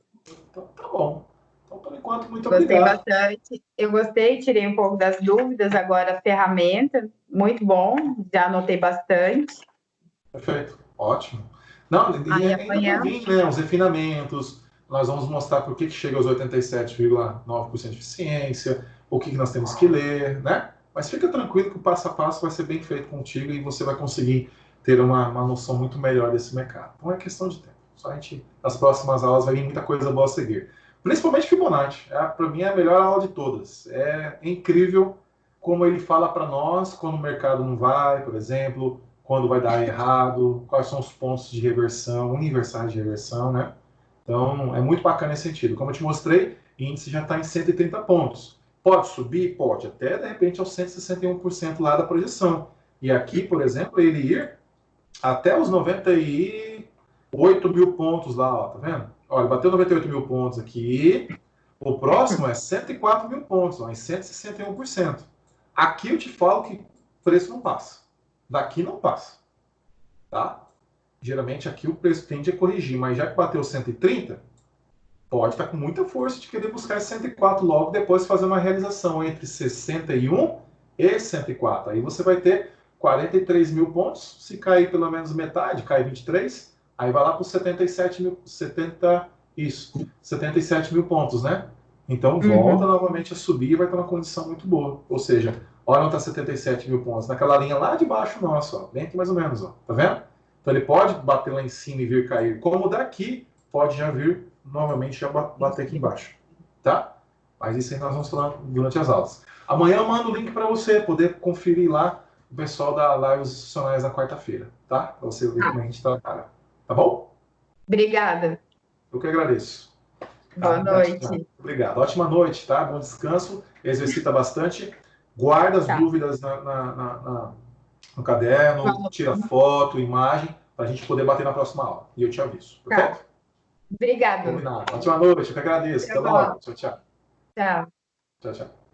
Então, tá bom. Então, por enquanto, muito obrigado. Gostei bastante. Eu gostei, tirei um pouco das dúvidas. Agora, a ferramenta, muito bom. Já anotei bastante. Perfeito. Ótimo. Não, e ainda vai vir, né, os refinamentos. Nós vamos mostrar por que chega aos 87,9% de eficiência, o que nós temos que ler, né? Mas fica tranquilo que o passo a passo vai ser bem feito contigo e você vai conseguir ter uma noção muito melhor desse mercado. Então é questão de tempo. Só a gente, nas próximas aulas vai vir muita coisa boa a seguir. Principalmente Fibonacci. Para mim é a melhor aula de todas. É incrível como ele fala para nós quando o mercado não vai, por exemplo, quando vai dar errado, quais são os pontos de reversão, universais de reversão, né? Então, é muito bacana nesse sentido. Como eu te mostrei, o índice já está em 130 pontos. Pode subir? Pode, até de repente aos 161% lá da projeção. E aqui, por exemplo, ele ir até os 98 mil pontos lá, ó, tá vendo? Olha, bateu 98 mil pontos aqui, o próximo é 104 mil pontos, ó, em 161%. Aqui eu te falo que o preço não passa. Daqui não passa. Tá? Geralmente aqui o preço tende a corrigir, mas já que bateu 130, pode estar com muita força de querer buscar 104 logo, depois fazer uma realização entre 61 e 104. Aí você vai ter 43 mil pontos. Se cair pelo menos metade, cai 23, aí vai lá para os 77 mil, 77 mil pontos, né? Então volta novamente a subir e vai estar numa condição muito boa. Ou seja, olha onde está 77 mil pontos. Naquela linha lá de baixo nossa, ó, bem aqui mais ou menos, ó, tá vendo? Então ele pode bater lá em cima e vir cair. Como daqui, pode já vir novamente já bater aqui embaixo, tá? Mas isso aí nós vamos falar durante as aulas. Amanhã eu mando o link para você poder conferir lá o pessoal da live institucionais na quarta-feira, tá? Para você ver como a gente está, cara. Tá bom? Obrigada. Eu que agradeço. Boa noite. Obrigado. Ótima noite, tá? Bom descanso. Exercita bastante. Guarda as dúvidas no caderno, tira foto, imagem, para a gente poder bater na próxima aula. E eu te aviso. Perfeito? Obrigado. Combinado. Ótima noite. Eu que agradeço. Até logo. Tchau, tchau. Tchau. Tchau, tchau.